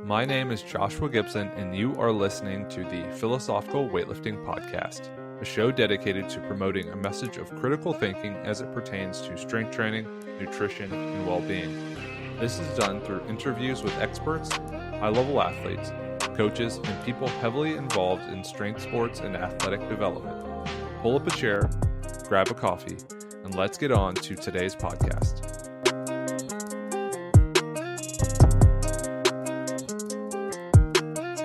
My name is Joshua Gibson, and you are listening to the Philosophical Weightlifting Podcast, a show dedicated to promoting a message of critical thinking as it pertains to strength training, nutrition, and well-being. This is done through interviews with experts, high-level athletes, coaches, and people heavily involved in strength sports and athletic development. Pull up a chair, grab a coffee, and let's get on to today's podcast.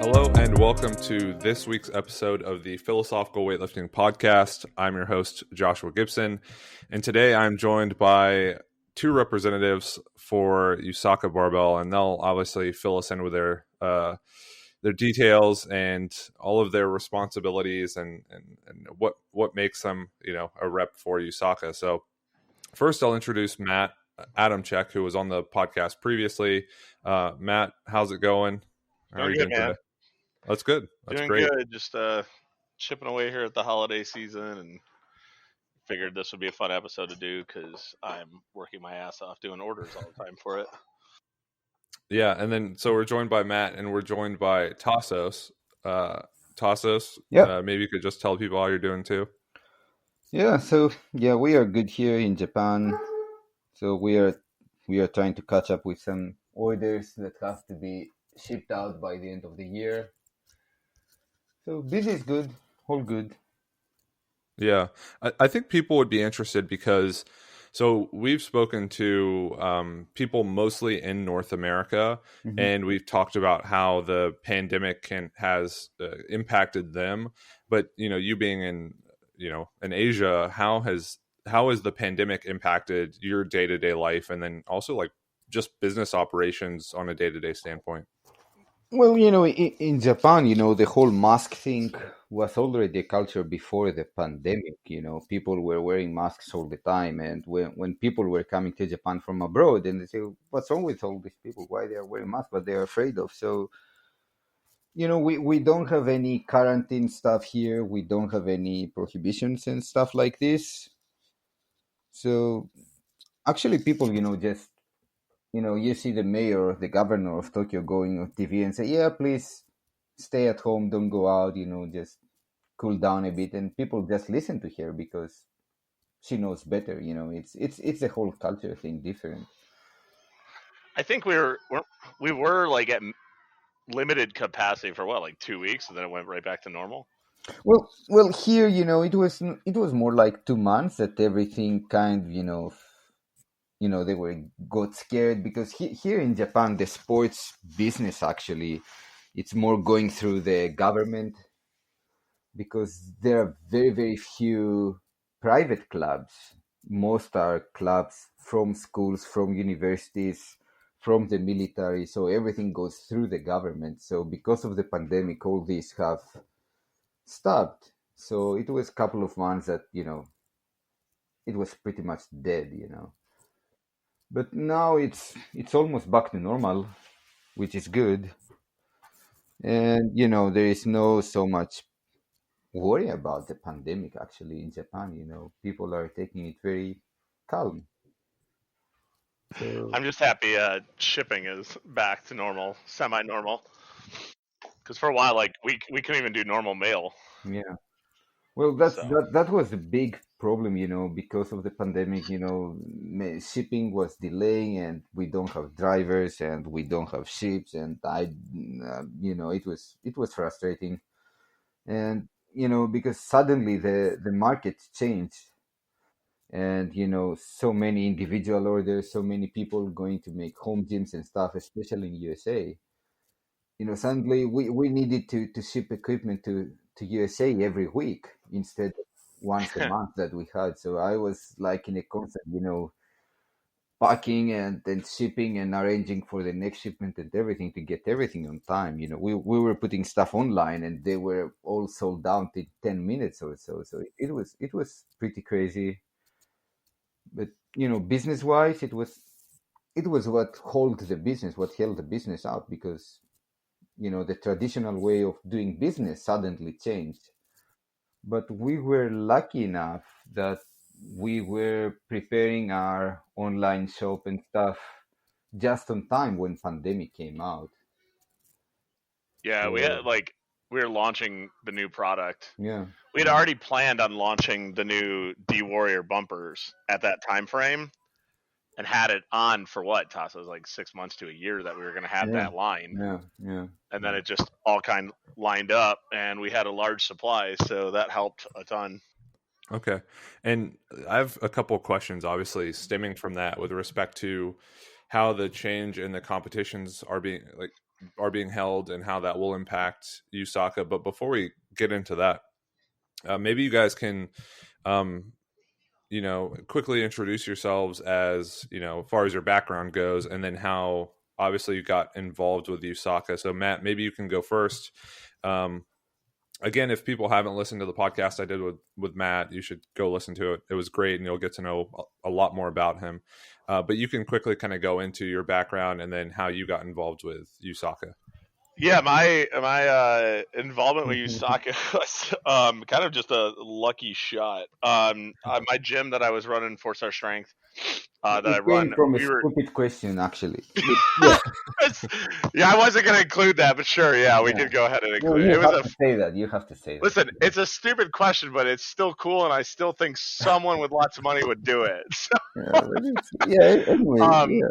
Hello and welcome to this week's episode of the Philosophical Weightlifting Podcast. I'm your host, Joshua Gibson, and today I'm joined by two representatives for Uesaka Barbell, and they'll obviously fill us in with their details and all of their responsibilities and what makes them, a rep for Uesaka. So first, I'll introduce Matt Adamcheck, who was on the podcast previously. Matt, how's it going? How are you doing today? That's good. That's doing great. Good. Just chipping away here at the holiday season, and figured this would be a fun episode to do because I'm working my ass off doing orders all the time for it. Yeah, and then so we're joined by Matt, and we're joined by Tassos. Tassos, maybe you could just tell people how you're doing too. Yeah, we are good here in Japan. So we are trying to catch up with some orders that have to be shipped out by the end of the year. So business is good, all good. Yeah, I think people would be interested because so we've spoken to people mostly in North America, and we've talked about how the pandemic has impacted them. But you being in Asia, how has the pandemic impacted your day-to-day life, and then also like just business operations on a day-to-day standpoint? Well, in Japan, the whole mask thing was already a culture before the pandemic. People were wearing masks all the time. And when people were coming to Japan from abroad, and they say, what's wrong with all these people? Why they are wearing masks? What they're afraid of? So, we don't have any quarantine stuff here. We don't have any prohibitions and stuff like this. So, actually, people, just you see the mayor, the governor of Tokyo going on TV and say, yeah, please stay at home, don't go out, just cool down a bit. And people just listen to her because she knows better. It's a whole culture thing different. I think we were like at limited capacity for like 2 weeks, and then it went right back to normal. Well, here, it was more like 2 months that everything kind of, they got scared because here in Japan, the sports business actually, it's more going through the government because there are very, very few private clubs. Most are clubs from schools, from universities, from the military. So everything goes through the government. So because of the pandemic, all these have stopped. So it was a couple of months that, it was pretty much dead, But now it's almost back to normal, which is good. And, there is no so much worry about the pandemic, actually, in Japan. People are taking it very calm. So, I'm just happy shipping is back to normal, semi-normal. Because for a while, like, we couldn't even do normal mail. Yeah. Well, that was a big problem, because of the pandemic. Shipping was delaying, and we don't have drivers, and we don't have ships, and it was frustrating, and because suddenly the market changed, and so many individual orders, so many people going to make home gyms and stuff, especially in USA. Suddenly we needed to ship equipment to USA every week instead of once a month that we had. So I was like in a constant, packing and then shipping and arranging for the next shipment and everything to get everything on time. We were putting stuff online and they were all sold out in 10 minutes or so. So it was pretty crazy. But business wise, it was what held the business out because the traditional way of doing business suddenly changed. But we were lucky enough that we were preparing our online shop and stuff just on time when pandemic came out. Yeah, we were launching the new product. Yeah. We had already planned on launching the new D Warrior bumpers at that time frame, and had it on for what, Toss? It was like 6 months to a year that we were going to have Yeah. that line. Yeah. And then it just all kind lined up, and we had a large supply, so that helped a ton. Okay. And I have a couple of questions, obviously, stemming from that with respect to how the change in the competitions are being held and how that will impact Uesaka. But before we get into that, maybe you guys can, quickly introduce yourselves as far as your background goes, and then how obviously you got involved with Uesaka. So Matt, maybe you can go first. Again, if people haven't listened to the podcast I did with Matt, you should go listen to it. It was great, and you'll get to know a lot more about him. But you can quickly kind of go into your background and then how you got involved with Uesaka. Yeah, my involvement with Uesaka was kind of just a lucky shot. My gym that I was running, 4-Star Strength, that I run. From a stupid question, actually. Yeah, I wasn't going to include that, but sure, yeah, we did go ahead and include it. You have to say that. You have to say that. Listen, it's a stupid question, but it's still cool, and I still think someone with lots of money would do it. Anyway,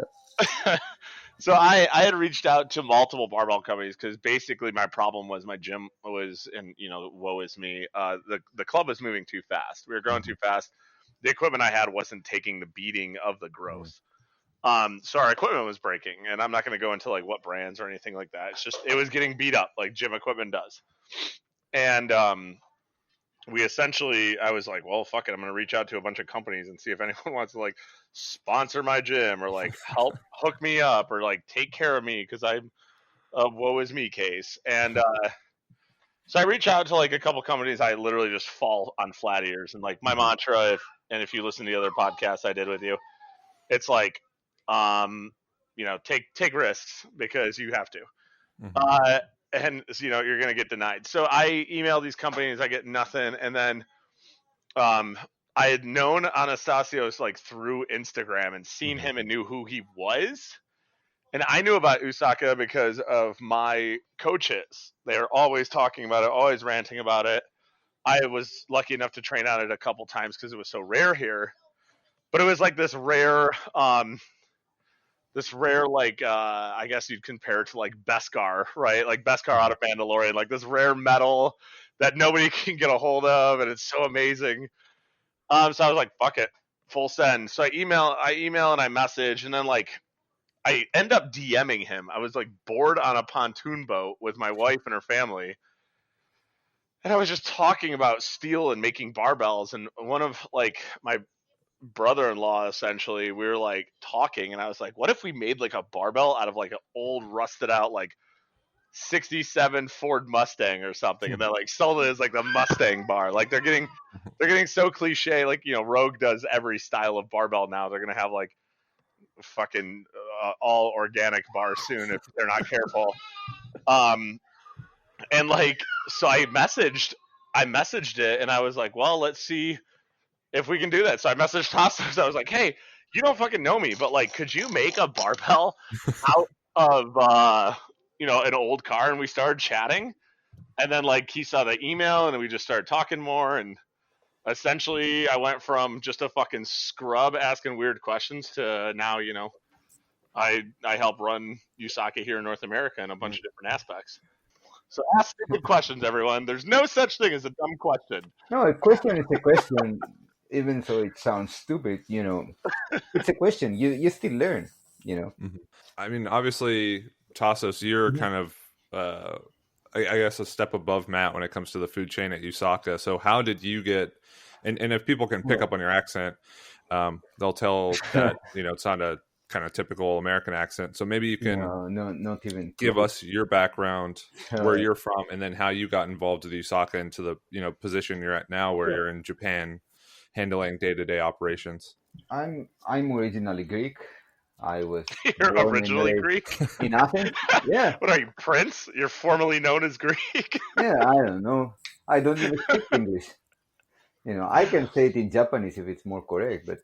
So I had reached out to multiple barbell companies because basically my problem was my gym was, and woe is me. The club was moving too fast. We were growing too fast. The equipment I had wasn't taking the beating of the growth. So our equipment was breaking, and I'm not going to go into like what brands or anything like that. It's just it was getting beat up like gym equipment does. And I was like, well, fuck it. I'm going to reach out to a bunch of companies and see if anyone wants to like sponsor my gym or like help hook me up or like take care of me because I'm a woe is me case. And so I reach out to like a couple companies. I literally just fall on flat ears. And like my mantra, if you listen to the other podcasts I did with you, it's like, take risks because you have to. Mm-hmm. And you're going to get denied. So I email these companies, I get nothing. And then I had known Anastasios like through Instagram and seen him and knew who he was. And I knew about Uesaka because of my coaches. They're always talking about it, always ranting about it. I was lucky enough to train on it a couple times because it was so rare here. But it was like this rare like I guess you'd compare it to like Beskar, right? Like Beskar out of Mandalorian, like this rare metal that nobody can get a hold of, and it's so amazing. So I was like, fuck it, full send. So I email and I message, and then like I end up DMing him. I was like bored on a pontoon boat with my wife and her family, and I was just talking about steel and making barbells, and one of like my brother-in-law, essentially, we were like talking, and I was like, what if we made like a barbell out of like an old rusted out like 67 Ford Mustang or something, and then like sold it as like the Mustang bar. Like they're getting so cliche. Like Rogue does every style of barbell now. They're gonna have like fucking all organic bar soon if they're not careful. And like so I messaged it, and I was like, well, let's see if we can do that. So I messaged Tassos. I was like, hey, you don't fucking know me, but like, could you make a barbell out of an old car? And we started chatting, and then like he saw the email, and we just started talking more. And essentially I went from just a fucking scrub asking weird questions to now I help run Uesaka here in North America in a bunch of different aspects. So ask stupid questions, everyone. There's no such thing as a dumb question. No, a question is a question. Even though it sounds stupid, it's a question. You still learn, Mm-hmm. I mean, obviously, Tassos, you're kind of, I guess, a step above Matt when it comes to the food chain at Uesaka. So how did you get, and if people can pick up on your accent, they'll tell that, it's not a kind of typical American accent. So maybe you can not even give us your background, where you're from, and then how you got involved with Uesaka into the, position you're at now, where you're in Japan, handling day-to-day operations. I'm originally Greek. I was You're originally Greek? In Athens? Yeah. What are you, Prince? You're formerly known as Greek? Yeah, I don't know. I don't even speak English. I can say it in Japanese if it's more correct, but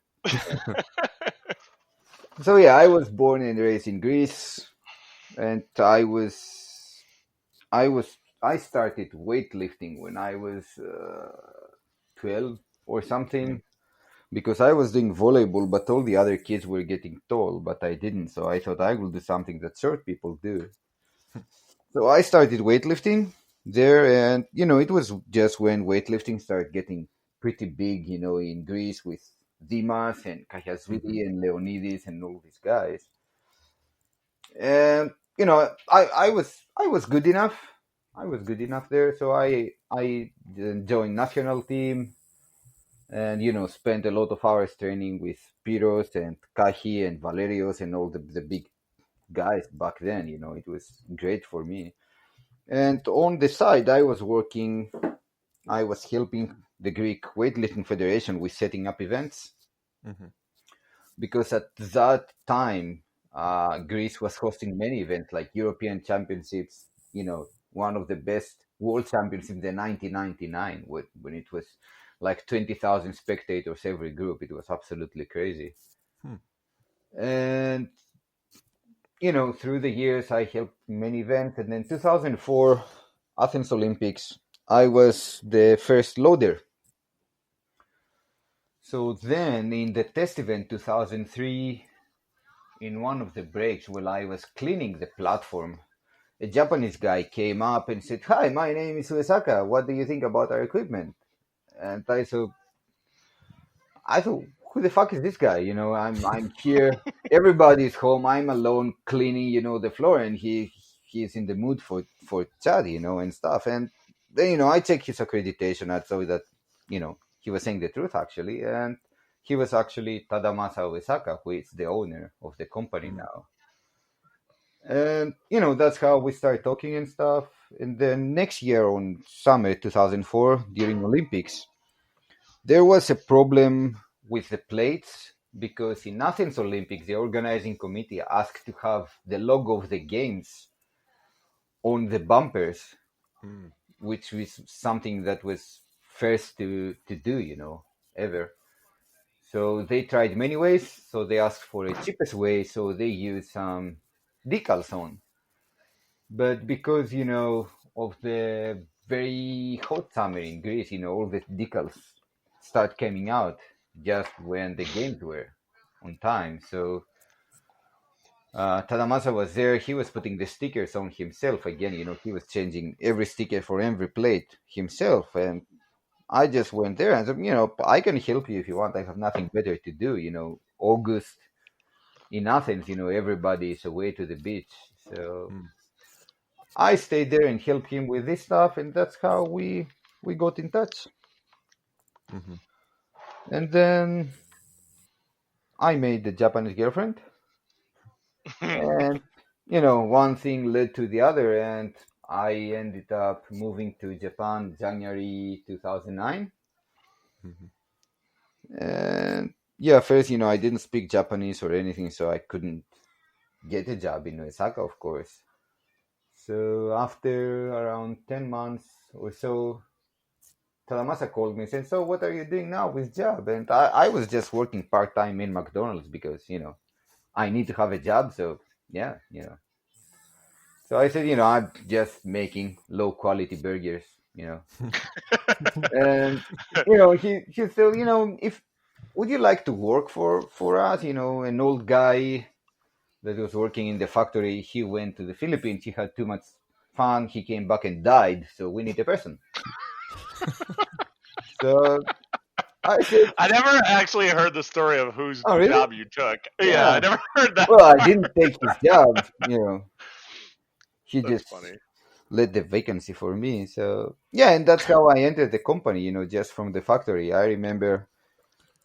So yeah, I was born and raised in Greece, and I was I started weightlifting when I was 12 or something because I was doing volleyball, but all the other kids were getting tall, but I didn't. So I thought I will do something that short people do. So I started weightlifting there, and it was just when weightlifting started getting pretty big, in Greece with Dimas and Kakhishvili and Leonidas and all these guys. And I was good enough. I was good enough there, so I joined national team and spent a lot of hours training with Piros and Kahi and Valerios and all the big guys back then. It was great for me. And on the side, I was helping the Greek Weightlifting Federation with setting up events because at that time, Greece was hosting many events like European Championships, one of the best world championships in the 1999 when it was like 20,000 spectators every group. It was absolutely crazy. And, through the years, I helped many events. And then 2004, Athens Olympics, I was the first loader. So then in the test event 2003, in one of the breaks while I was cleaning the platform, a Japanese guy came up and said, "Hi, my name is Uesaka. What do you think about our equipment?" And I thought, who the fuck is this guy? I'm here. Everybody's home. I'm alone cleaning, the floor, and he's in the mood for chat, and stuff. And then, I checked his accreditation. I saw that, he was saying the truth actually, and he was actually Tadamasa Uesaka, who is the owner of the company now. And that's how we started talking and stuff. And then next year on summer 2004 during Olympics, there was a problem with the plates because in Athens Olympics, the organizing committee asked to have the logo of the games on the bumpers, which was something that was first to do, ever. So they tried many ways. So they asked for a cheapest way. So they used some decals on. But because, of the very hot summer in Greece, all the decals start coming out just when the games were on time. So Tadamasa was there. He was putting the stickers on himself again. He was changing every sticker for every plate himself. And I just went there and said, I can help you if you want. I have nothing better to do. August in Athens, everybody is away to the beach. So I stayed there and helped him with this stuff. And that's how we got in touch. And then I made the Japanese girlfriend. And, one thing led to the other. And I ended up moving to Japan January 2009. And yeah, first, I didn't speak Japanese or anything, so I couldn't get a job in Uesaka, of course. So after around 10 months or so, Tadamasa called me and said, "So what are you doing now with job?" And I was just working part-time in McDonald's because, I need to have a job. So yeah, So I said, I'm just making low-quality burgers, And, he said, if would you like to work for us? An old guy that was working in the factory, he went to the Philippines. He had too much fun. He came back and died. So we need a person. So I said, I never actually heard the story of whose "Oh, really? job you took. Yeah, I never heard that. Well, I didn't take his job. He That's just funny. let the vacancy for me. So yeah, and that's how I entered the company. Just from the factory. I remember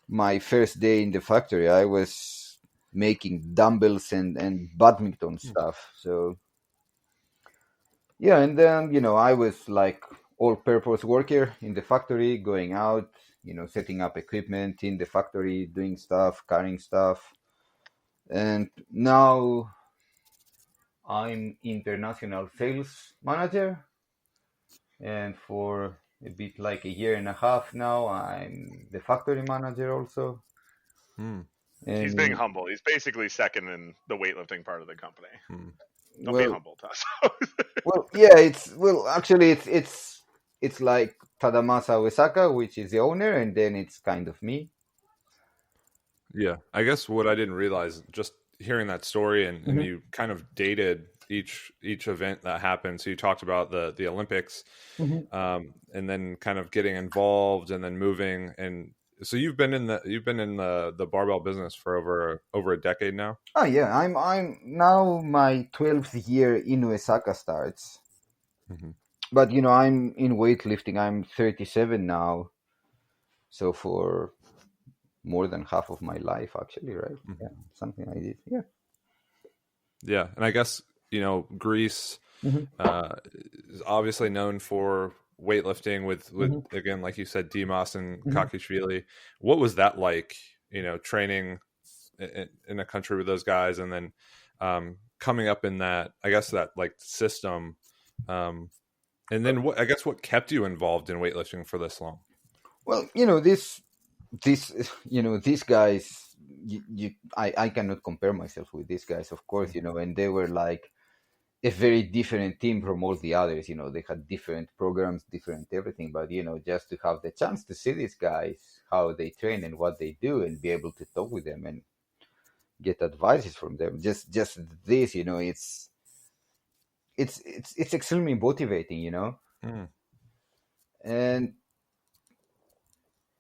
my first day in the factory. I was making dumbbells and badminton stuff. So yeah, and then I was like all-purpose worker in the factory, going out, setting up equipment in the factory, doing stuff, carrying stuff. And now I'm international sales manager, and for a bit like a year and a half now, I'm the factory manager also. He's being And humble. He's basically second in the weightlifting part of the company. Don't be well, humble, Tasso. Well, yeah, it's like Tadamasa Uesaka, which is the owner, and then it's kind of me. Yeah, I guess what I didn't realize, just hearing that story, and Hmm. you kind of dated each event that happened. So you talked about the Olympics, Hmm. and then kind of getting involved, and then moving, and so you've been in the barbell business for over a decade now. Oh yeah, I'm now my 12th year in Uesaka starts, Hmm. but I'm in weightlifting. I'm 37 now, so for more than half of my life, actually, right? Hmm. Yeah, something I did. Yeah. Yeah, and I guess Greece Hmm. is obviously known for weightlifting with Hmm. again, like you said, Dimas and Hmm. Kakhishvili. What was that like? Training in a country with those guys, and then coming up in that, I guess, that like system, and then what kept you involved in weightlifting for this long? Well, this these guys, I cannot compare myself with these guys, of course, and they were like a very different team from all the others. They had different programs, different everything, but just to have the chance to see these guys, how they train and what they do, and be able to talk with them and get advices from them, just this, it's extremely motivating, Mm, and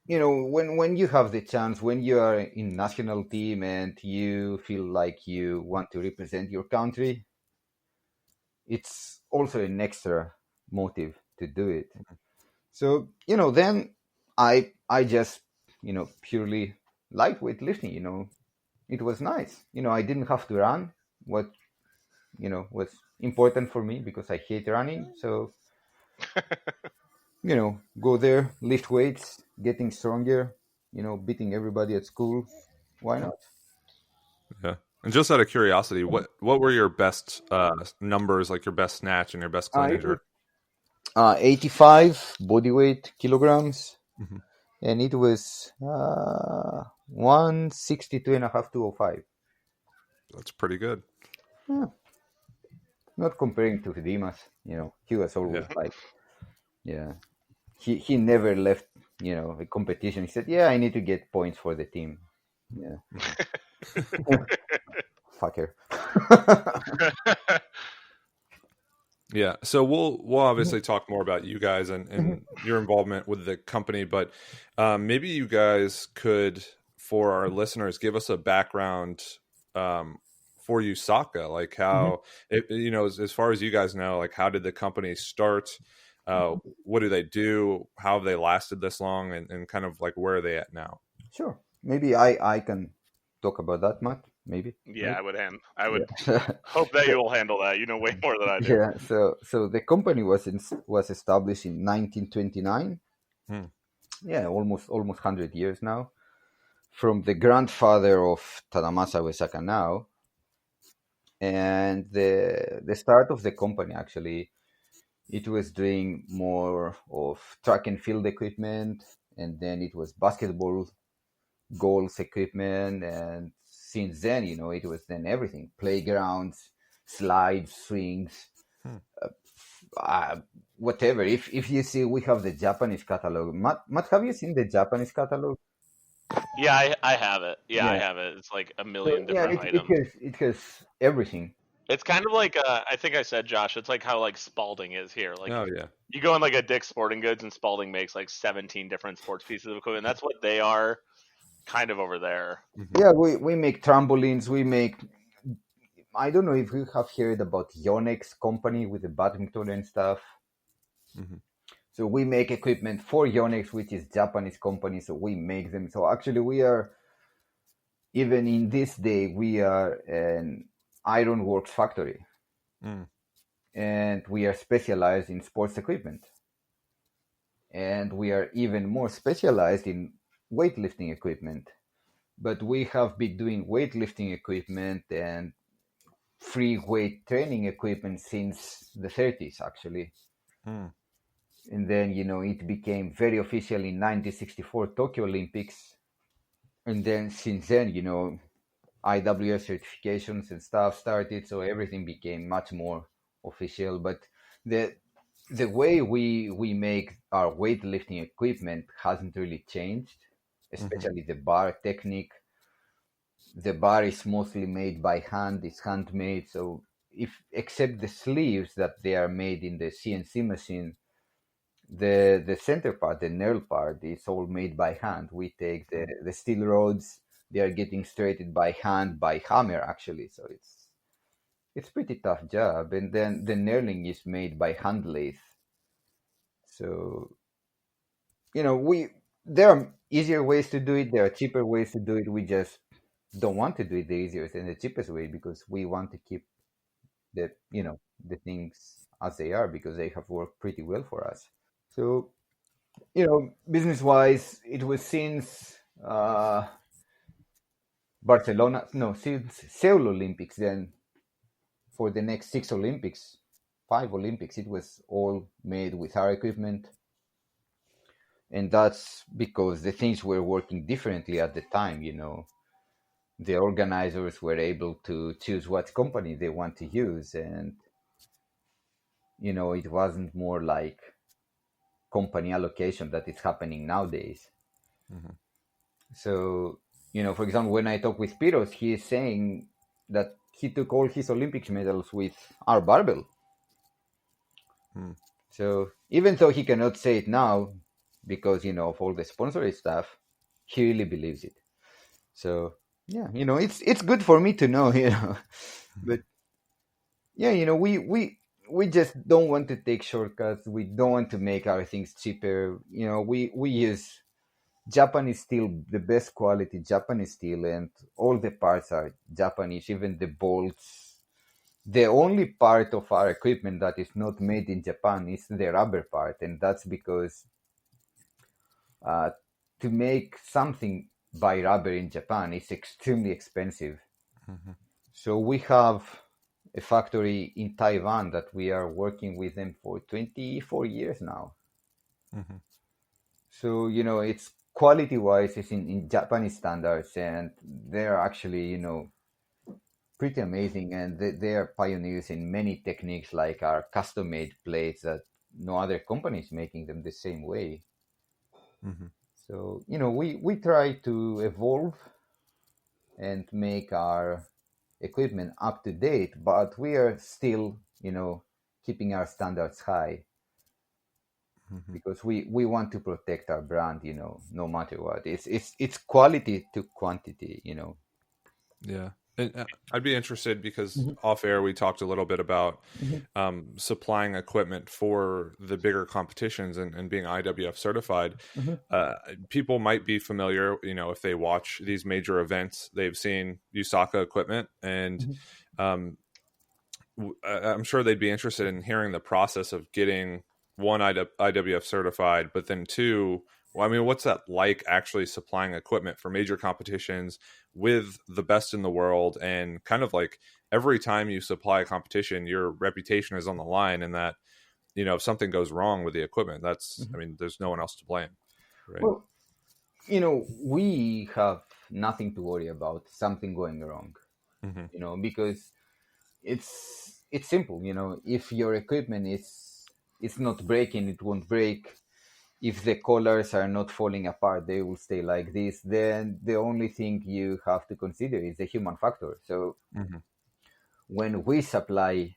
when you have the chance, when you are in national team and you feel like you want to represent your country, it's also an extra motive to do it. So then I just purely liked weightlifting. It was nice. I didn't have to run. What was important for me, because I hate running. So go there, lift weights, getting stronger. Beating everybody at school. Why not? yeah. And just out of curiosity, what were your best numbers, like your best snatch and your best clean It and was jerk? 85 body weight kilograms, Hmm. and it was 162 and a half, 205. That's pretty good. Yeah. Not comparing to Dimas, he was always Yeah. like, yeah, he never left, a competition. He said, yeah, I need to get points for the team. Yeah, Hmm. fucker. Yeah, so we'll obviously talk more about you guys and your involvement with the company, but maybe you guys could, for our listeners, give us a background um, for Uesaka, like how as far as you guys know, like how did the company start? What do they do? How have they lasted this long, and kind of like where are they at now? Sure. Maybe I can talk about that, Matt. Maybe, Yeah, right? I would Yeah. hope that So, you will handle that. You know way more than I do. yeah. So the company was established in 1929. Hmm. Yeah, almost 100 years now. From the grandfather of Tadamasa Uesaka now, and the start of the company, actually, it was doing more of track and field equipment, and then it was basketball goals equipment, and since then, it was then everything: playgrounds, slides, swings, Hmm. uh, whatever. If you see, we have the Japanese catalog. Matt, have you seen the Japanese catalog? Yeah, I have it. Yeah, I Yeah. have it. It's like a So million yeah, different it items. has everything. It's kind of like I think I said, Josh. It's like how like Spalding is here. Like Oh yeah. you go in like a Dick's Sporting Goods, and Spalding makes like 17 different sports pieces of equipment. That's what they are, kind of over there. Hmm. Yeah, we make trampolines. We make. I don't know if you have heard about Yonex company with the badminton and stuff. Hmm. So we make equipment for Yonex, which is Japanese company. So we make them. So actually, we are, even in this day, we are an ironworks factory, Mm. and we are specialized in sports equipment, and we are even more specialized in weightlifting equipment. But we have been doing weightlifting equipment and free weight training equipment since the 30s, actually. Mm. And then it became very official in 1964 Tokyo Olympics, and then since then IWS certifications and stuff started, so everything became much more official. But the the way we make our weightlifting equipment hasn't really changed, Hmm. especially the bar technique. The bar is mostly made by hand, it's handmade. So if except the sleeves that they are made in the CNC machine, the center part, the knurl part, is all made by hand. We take the steel rods, they are getting straightened by hand, by hammer actually. So it's pretty tough job. And then the knurling is made by hand lathe. So we there are easier ways to do it. There are cheaper ways to do it. We just don't want to do it the easiest and the cheapest way because we want to keep the things as they are because they have worked pretty well for us. So business wise, it was since Barcelona, no, since Seoul Olympics. Then for the next 6 Olympics, 5 Olympics, it was all made with our equipment. And that's because the things were working differently at the time. The organizers were able to choose what company they want to use, and it wasn't more like company allocation that is happening nowadays. Hmm. So for example, when I talk with Piros, he is saying that he took all his Olympics medals with our barbell. Hmm. So even though he cannot say it now because of all the sponsoring stuff, he really believes it. So yeah, it's good for me to know. But yeah, we just don't want to take shortcuts. We don't want to make our things cheaper. We use Japanese steel, the best quality Japanese steel, and all the parts are Japanese, even the bolts. The only part of our equipment that is not made in Japan is the rubber part, and that's because uh, to make something by rubber in Japan is extremely expensive. Hmm. So we have a factory in Taiwan that we are working with them for 24 years now. Hmm. So, it's quality wise, it's in Japanese standards, and they're actually, pretty amazing. And they are pioneers in many techniques like our custom made plates that no other company is making them the same way. Hmm. So, we try to evolve and make our equipment up to date, but we are still, keeping our standards high Hmm. because we want to protect our brand, no matter what. It's quality to quantity. Yeah. And I'd be interested because Mhm, off air we talked a little bit about mhm, supplying equipment for the bigger competitions and being IWF certified. mhm, Uh, People might be familiar, if they watch these major events, they've seen Uesaka equipment, and mhm. um, I'm sure they'd be interested in hearing the process of getting one IWF certified, but then two, well, I mean, what's that like actually supplying equipment for major competitions with the best in the world? And kind of like every time you supply a competition, your reputation is on the line, and that, if something goes wrong with the equipment, I Mhm. mean, there's no one else to blame, right? Well, we have nothing to worry about something going wrong, Hmm. because it's simple. If your equipment is it's not breaking, it won't break. If the collars are not falling apart, they will stay like this. Then the only thing you have to consider is the human factor. So Hmm. when we supply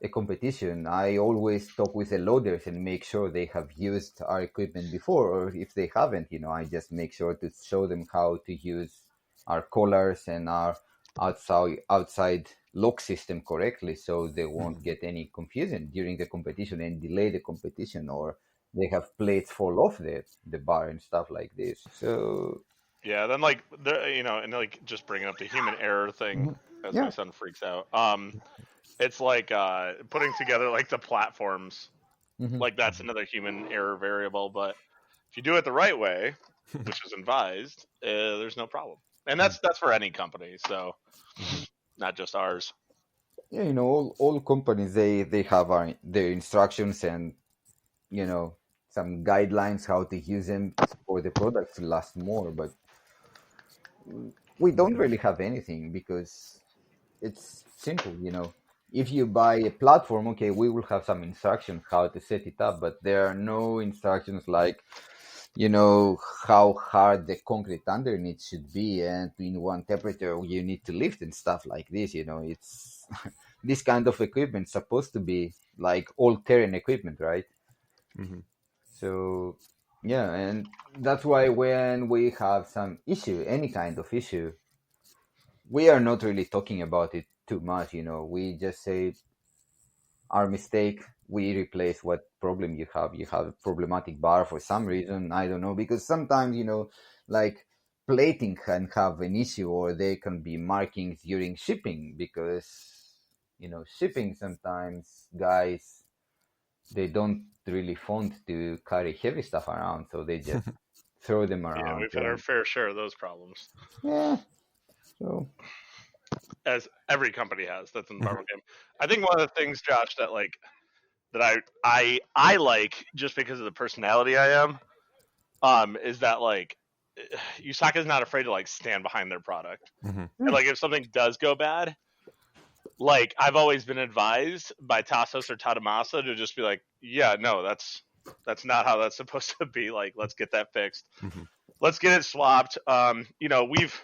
a competition, I always talk with the loaders and make sure they have used our equipment before, or if they haven't, I just make sure to show them how to use our collars and our outside lock system correctly, so they won't Hmm. get any confusion during the competition and delay the competition, or they have plates fall off the bar and stuff like this. So Yeah, then and like just bringing up the human error thing mhm, as my yeah. son freaks out. It's like putting together like the platforms. Hmm. Like that's another human error variable, but if you do it the right way, which is advised, there's no problem. And that's for any company, so Hmm. not just ours. Yeah, all companies, they have their instructions and some guidelines how to use them for the products to last more, but we don't Okay. really have anything because it's simple. if you buy a platform, okay, we will have some instructions how to set it up, but there are no instructions like, how hard the concrete underneath should be, and in one temperature you need to lift and stuff like this. It's this kind of equipment supposed to be like all-terrain equipment, right? Hmm. So yeah, and that's why when we have some issue, any kind of issue, we are not really talking about it too much. We just say our mistake. We replace what problem you have. You have a problematic bar for some reason. I don't know, because sometimes, like plating can have an issue, or there can be markings during shipping, because, shipping sometimes guys, they don't really fond to carry heavy stuff around, so they just throw them Yeah, around. we've had our fair share of those problems, Yeah. So as every company has that's in the barbell game. I think one of the things, Josh, that I like just because of the personality I am, is that like Usaka's not afraid to like stand behind their product. Hmm. And like if something does go bad, like I've always been advised by Tassos or Tadamasa to just be like, yeah, no, that's not how that's supposed to be. Like, let's get that fixed. Hmm. Let's get it swapped. We've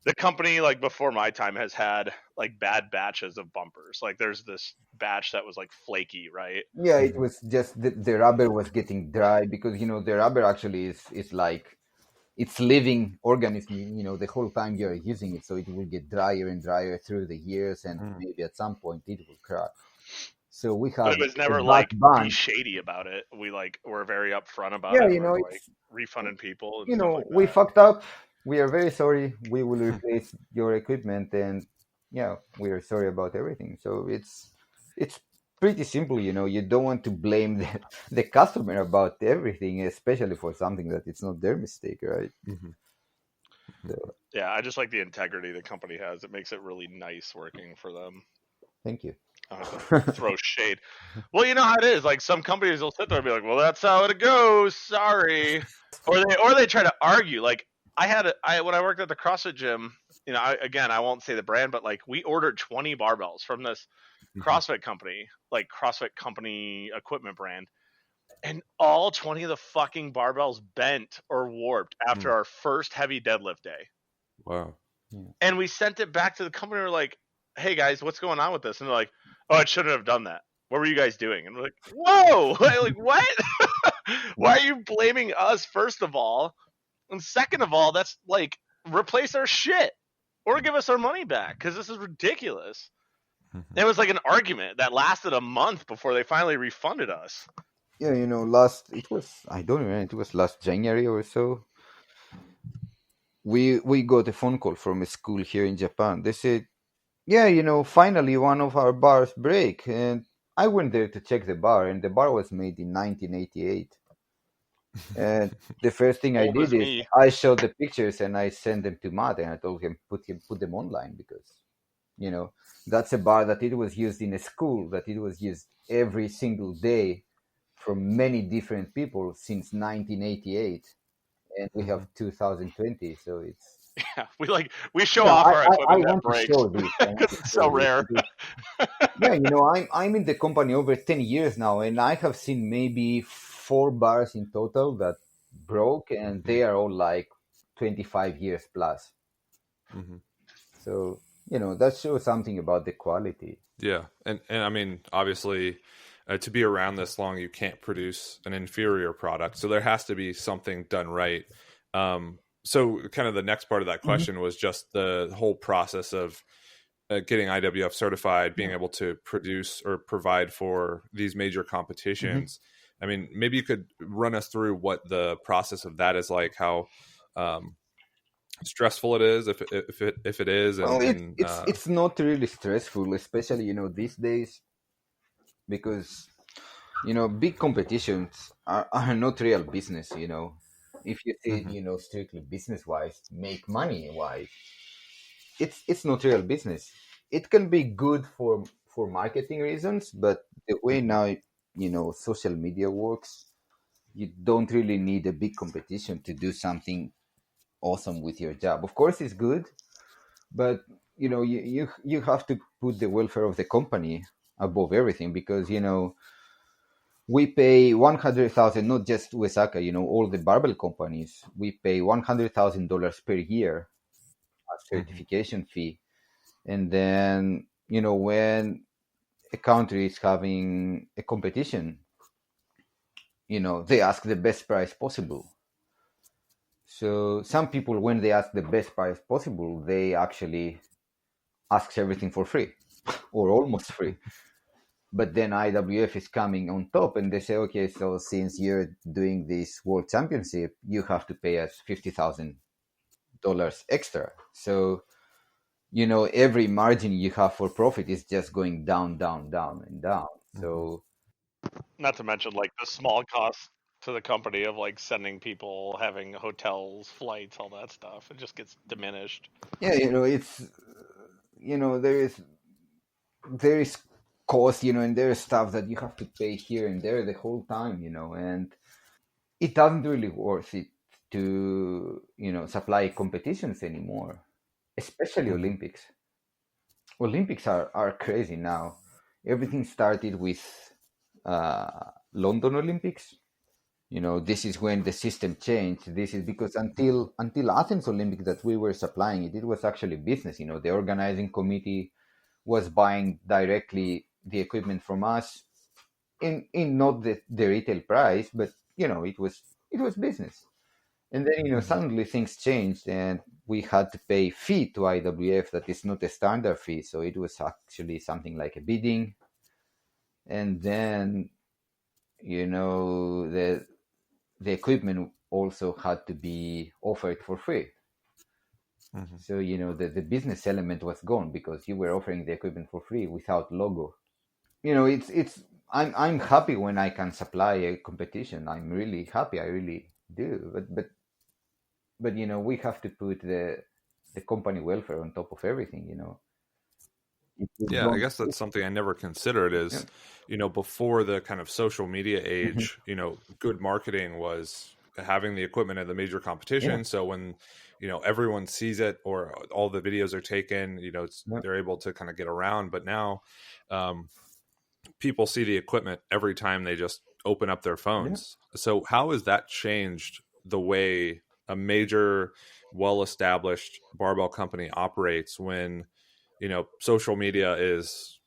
the company like before my time has had like bad batches of bumpers. Like there's this batch that was like flaky, right? yeah, it was just the rubber was getting dry, because the rubber actually is like it's living organism, the whole time you're using it, so it will get drier and drier through the years, and Mm. maybe at some point it will crack. So we But have it was a never back like be band. shady about it. We like were very upfront about Yeah, it. We're like it's refunding people and stuff like we that. fucked up. We are very sorry. We will replace your equipment, and yeah, we are sorry about everything. So it's pretty simple. You don't want to blame the customer about everything, especially for something that it's not their mistake, right? Mhm. So Yeah, I just like the integrity the company has. It makes it really nice working for them. thank you. I don't have to throw shade. Well, you know how it is. Like some companies will sit there and be like, "Well, that's how it goes. Sorry," or they try to argue. Like I when I worked at the CrossFit gym. I won't say the brand, but like we ordered 20 barbells from this Mhm. CrossFit company, like CrossFit company equipment brand, and all 20 of the fucking barbells bent or warped after Mm. our first heavy deadlift day. Wow. And we sent it back to the company. We're like, "Hey guys, what's going on with this?" And they're like, "Oh, it shouldn't have done that. What were you guys doing?" And we're like, "Whoa, like what? Why are you blaming us first of all, and second of all, that's like replace our shit or give us our money back because this is ridiculous." Mhm. It was like an argument that lasted a month before they finally refunded us. Yeah, I don't remember, it was last January or so. We got a phone call from a school here in Japan. They said, yeah, finally one of our bars break, and I went there to check the bar, and the bar was made in 1988. And the first thing I Old as did is me. I showed the pictures and I sent them to Matt, and I told him put them online, because you know that's a bar that it was used in a school, that it was used every single day from many different people since 1988, and we have 2020, so it's Yeah, we show yeah. off I, our I, I equipment that want to breaks show this. I want because to it's show so this rare. because, yeah, I'm in the company over 10 years now, and I have seen maybe 4 bars in total that broke, and they are all like 25 years plus. Mhm. So, that shows something about the quality. Yeah, and I mean, obviously, to be around this long, you can't produce an inferior product, so there has to be something done right. So, kind of the next part of that Mhm. question was just the whole process of getting IWF certified, being Yeah. able to produce or provide for these major Mhm. competitions. I mean, maybe you could run us through what the process of that is like, how stressful it is, if it is, Well, and it's not really stressful, especially these days, because big competitions are not real business. If you see it, Mhm. strictly business wise, make money wise, it's not real business. It can be good for marketing reasons, but the way now social media works, you don't really need a big competition to do something awesome with your job. Of course, it's good, but you have to put the welfare of the company above everything, because we pay 100,000, not just Uesaka, all the barbell companies. We pay $100,000 per year as certification fee. And then, when a country is having a competition, they ask the best price possible. So some people, when they ask the best price possible, they actually ask everything for free or almost free. But then IWF is coming on top and they say, okay, so since you're doing this world championship, you have to pay us $50,000 extra. So, every margin you have for profit is just going down, down, down, and down. So, Not to mention like the small cost to the company of like sending people, having hotels, flights, all that stuff. It just gets diminished. yeah, it's, there is cost, and there is stuff that you have to pay here and there the whole time, and it doesn't really worth it to, supply competitions anymore, especially Olympics. Olympics are crazy now. Everything started with London Olympics. This is when the system changed. This is because until Athens Olympics that we were supplying it, it was actually business. The organizing committee was buying directly the equipment from us in not the retail price, but it was business. And then suddenly things changed, and we had to pay fee to IWF that is not a standard fee, so it was actually something like a bidding. And then the equipment also had to be offered for free. So the business element was gone because you were offering the equipment for free without logo. It's I'm happy when I can supply a competition. I'm really happy. I really do. But we have to put the company welfare on top of everything. Yeah, I guess that's something I never considered is, before the kind of social media age, good marketing was having the equipment at the major competition. Yeah. So when, everyone sees it or all the videos are taken, they're able to kind of get around. But now people see the equipment every time they just open up their phones. Yeah. So how has that changed the way a major, well-established barbell company operates when, social media is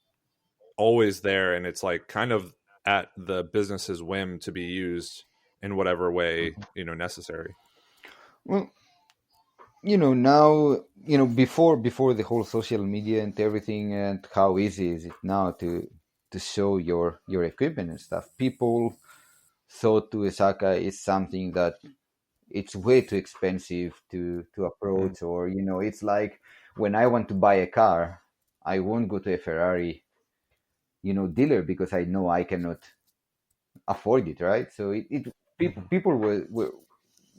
always there and it's like kind of at the business's whim to be used in whatever way, necessary? Well, now, before the whole social media and everything, and how easy is it now to show your equipment and stuff. People thought Uesaka is something that it's way too expensive to approach, or it's like when I want to buy a car, I won't go to a Ferrari dealer because I know I cannot afford it, right? So people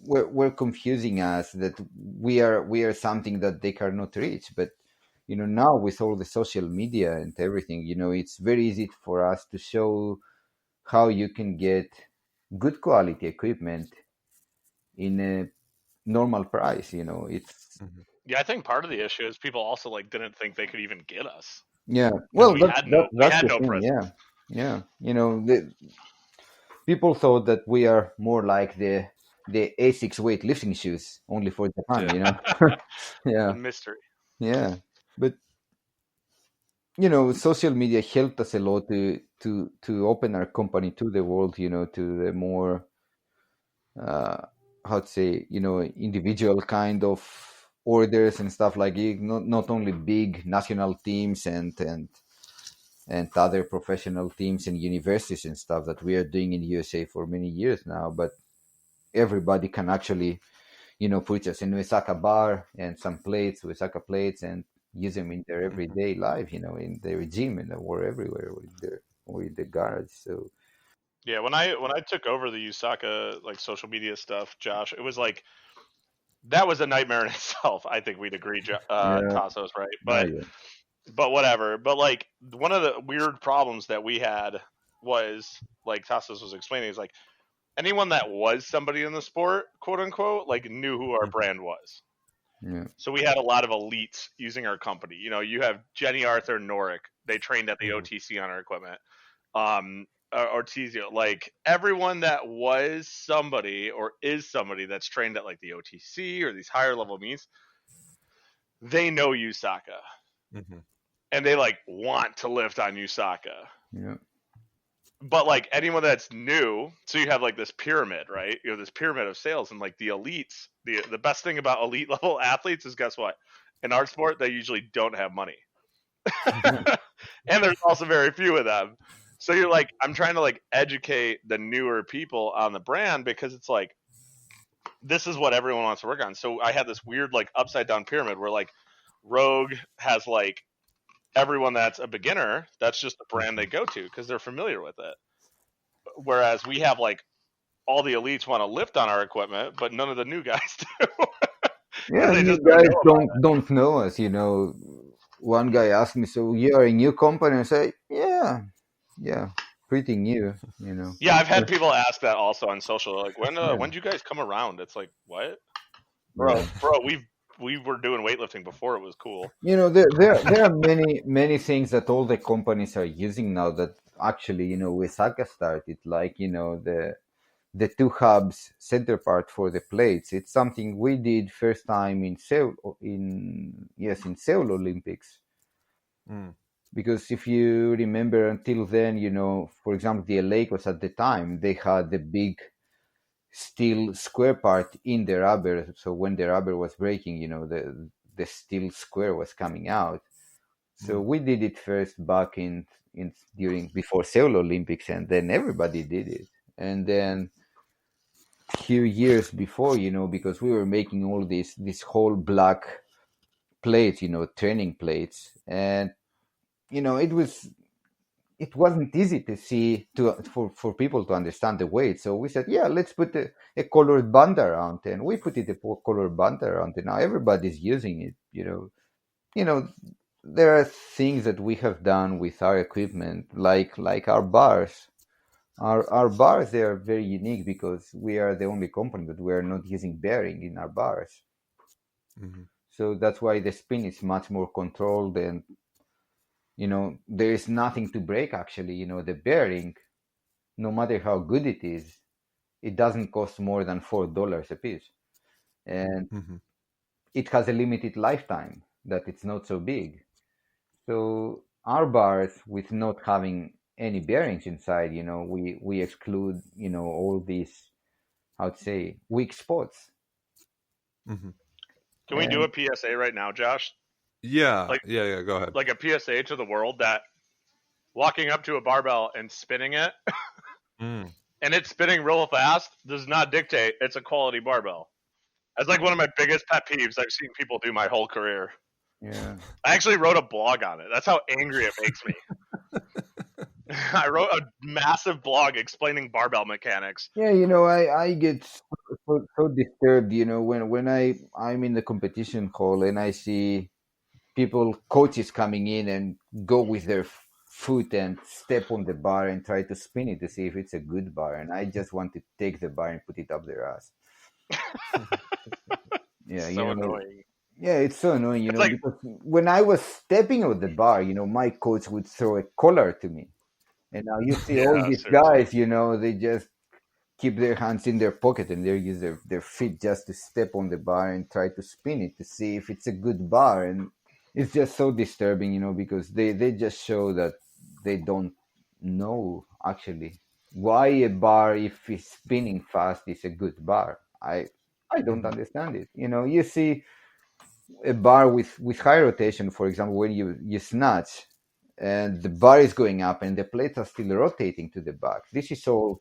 were confusing us that we are something that they cannot reach. But now with all the social media and everything, it's very easy for us to show how you can get good quality equipment in a normal price. It's Yeah, I think part of the issue is people also like didn't think they could even get us. Yeah, well, we that's the no thing. presence. Yeah. People thought that we are more like the ASICS weightlifting shoes, only for Japan. Yeah, A mystery. yeah. But social media helped us a lot to open our company to the world. To the more how to say, individual kind of orders and stuff like it. Not only big national teams and other professional teams and universities and stuff that we are doing in the USA for many years now, but everybody can actually, purchase a Uesaka bar and some plates, Uesaka plates, and use them in their everyday life, in their gym and or everywhere, or in the garage. So yeah, when I took over the Uesaka like social media stuff, Josh, it was like that was a nightmare in itself. I think we'd agree, yeah, Tassos, right? yeah. But whatever. But like one of the weird problems that we had was like Tassos was explaining is like anyone that was somebody in the sport, quote unquote, like knew who our brand was. Yeah. So we had a lot of elites using our company. You have Jenny Arthur Norick. They trained at the OTC on our equipment. Ortizio, like everyone that was somebody or is somebody that's trained at like the OTC or these higher level meets, they know Uesaka. And they like want to lift on Uesaka. Yeah. But like anyone that's new, so you have like this pyramid, right? You have this pyramid of sales, and like the elites, the best thing about elite level athletes is, guess what? In our sport, they usually don't have money. And there's also very few of them. So you're like, I'm trying to like educate the newer people on the brand, because it's like, this is what everyone wants to work on. So I had this weird like upside down pyramid where like Rogue has like everyone that's a beginner, that's just the brand they go to because they're familiar with it. Whereas we have like all the elites want to lift on our equipment, but none of the new guys do. Yeah, They you just guys know don't know us. One guy asked me, "So you're a new company?" I say, "Yeah, pretty new." Yeah, I've had people ask that also on social, like, when Yeah. when do you guys come around? It's like, what, Yeah. bro? We were doing weightlifting before it was cool. There are many things that all the companies are using now that actually, Uesaka started, like, the two hubs center part for the plates. It's something we did first time in Seoul Olympics. Because if you remember, until then, for example, the Lakers at the time, they had the big steel square part in the rubber. So when the rubber was breaking, the steel square was coming out. So we did it first back before Seoul Olympics, and then everybody did it. And then few years before, because we were making all this whole black plates, training plates, and it wasn't easy to see for people to understand the weight. So we said, yeah, let's put a colored band around, and we put it a colored band around, and now everybody's using it. There are things that we have done with our equipment, like our bars. Our bars, they are very unique because we are the only company that we are not using bearing in our bars. So that's why the spin is much more controlled, and there is nothing to break actually. The bearing, no matter how good it is, it doesn't cost more than $4 a piece, and it has a limited lifetime that it's not so big. So our bars, with not having any bearings inside, we exclude, all these, I would say, weak spots. Can we do a PSA right now, Josh? Yeah, yeah. Go ahead. Like a PSA to the world that walking up to a barbell and spinning it, and it's spinning real fast, does not dictate it's a quality barbell. That's like one of my biggest pet peeves I've seen people do my whole career. Yeah. I actually wrote a blog on it. That's how angry it makes me. I wrote a massive blog explaining barbell mechanics. Yeah, I get so disturbed, when I'm in the competition hall and I see coaches coming in and go with their foot and step on the bar and try to spin it to see if it's a good bar, and I just want to take the bar and put it up their ass. Yeah, so annoying. Yeah, it's so annoying, It's like, because when I was stepping on the bar, my coach would throw a collar to me. And now you see all these guys, they just keep their hands in their pocket and they use their feet just to step on the bar and try to spin it to see if it's a good bar. And it's just so disturbing, because they just show that they don't know actually why a bar, if it's spinning fast, is a good bar. I don't understand it. You see a bar with high rotation, for example, when you snatch and the bar is going up and the plates are still rotating to the back. This is all,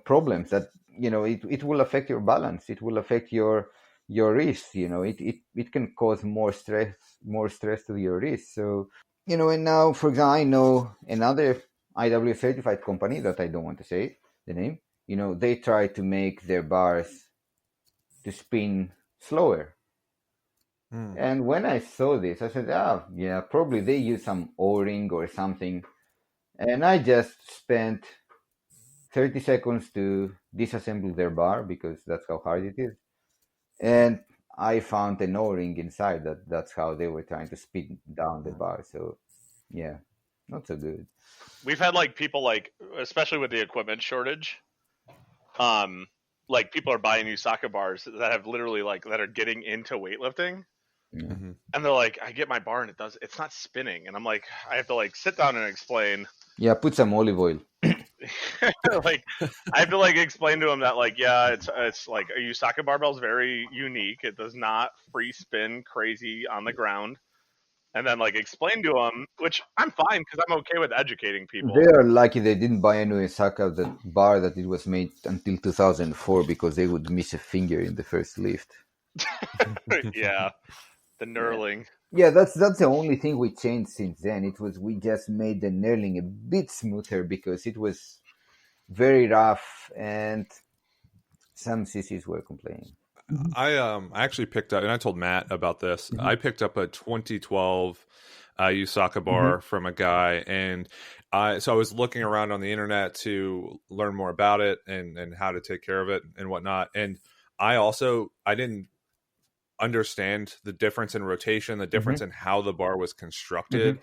problems that, it will affect your balance. It will affect your wrist. It can cause more stress to your wrist. So, and now, for example, I know another IW certified company that I don't want to say the name. They try to make their bars to spin slower. And when I saw this, I said, yeah, probably they use some O-ring or something. And I just spent 30 seconds to disassemble their bar because that's how hard it is. And I found an O-ring inside. That's how they were trying to speed down the bar. So yeah, not so good. We've had like people like, especially with the equipment shortage, like people are buying Uesaka bars that have literally like that are getting into weightlifting, Yeah. Mhm. and they're like, I get my bar and it's not spinning, and I'm like, I have to like sit down and explain. Yeah, put some olive oil. Like I have to like explain to them that like, yeah, it's like a Uesaka barbell is very unique. It does not free spin crazy on the ground, and then like explain to them, which I'm fine because I'm okay with educating people. They are lucky they didn't buy a Uesaka that bar that it was made until 2004 because they would miss a finger in the first lift. Yeah, the knurling. Yeah, that's the only thing we changed since then. It was we just made the knurling a bit smoother because it was very rough and some sissies were complaining. I actually picked up, and I told Matt about this. Mhm. I picked up a 2012 Uesaka bar from a guy, and so I was looking around on the internet to learn more about it and how to take care of it and whatnot. And I didn't understand the difference in rotation, the difference in how the bar was constructed.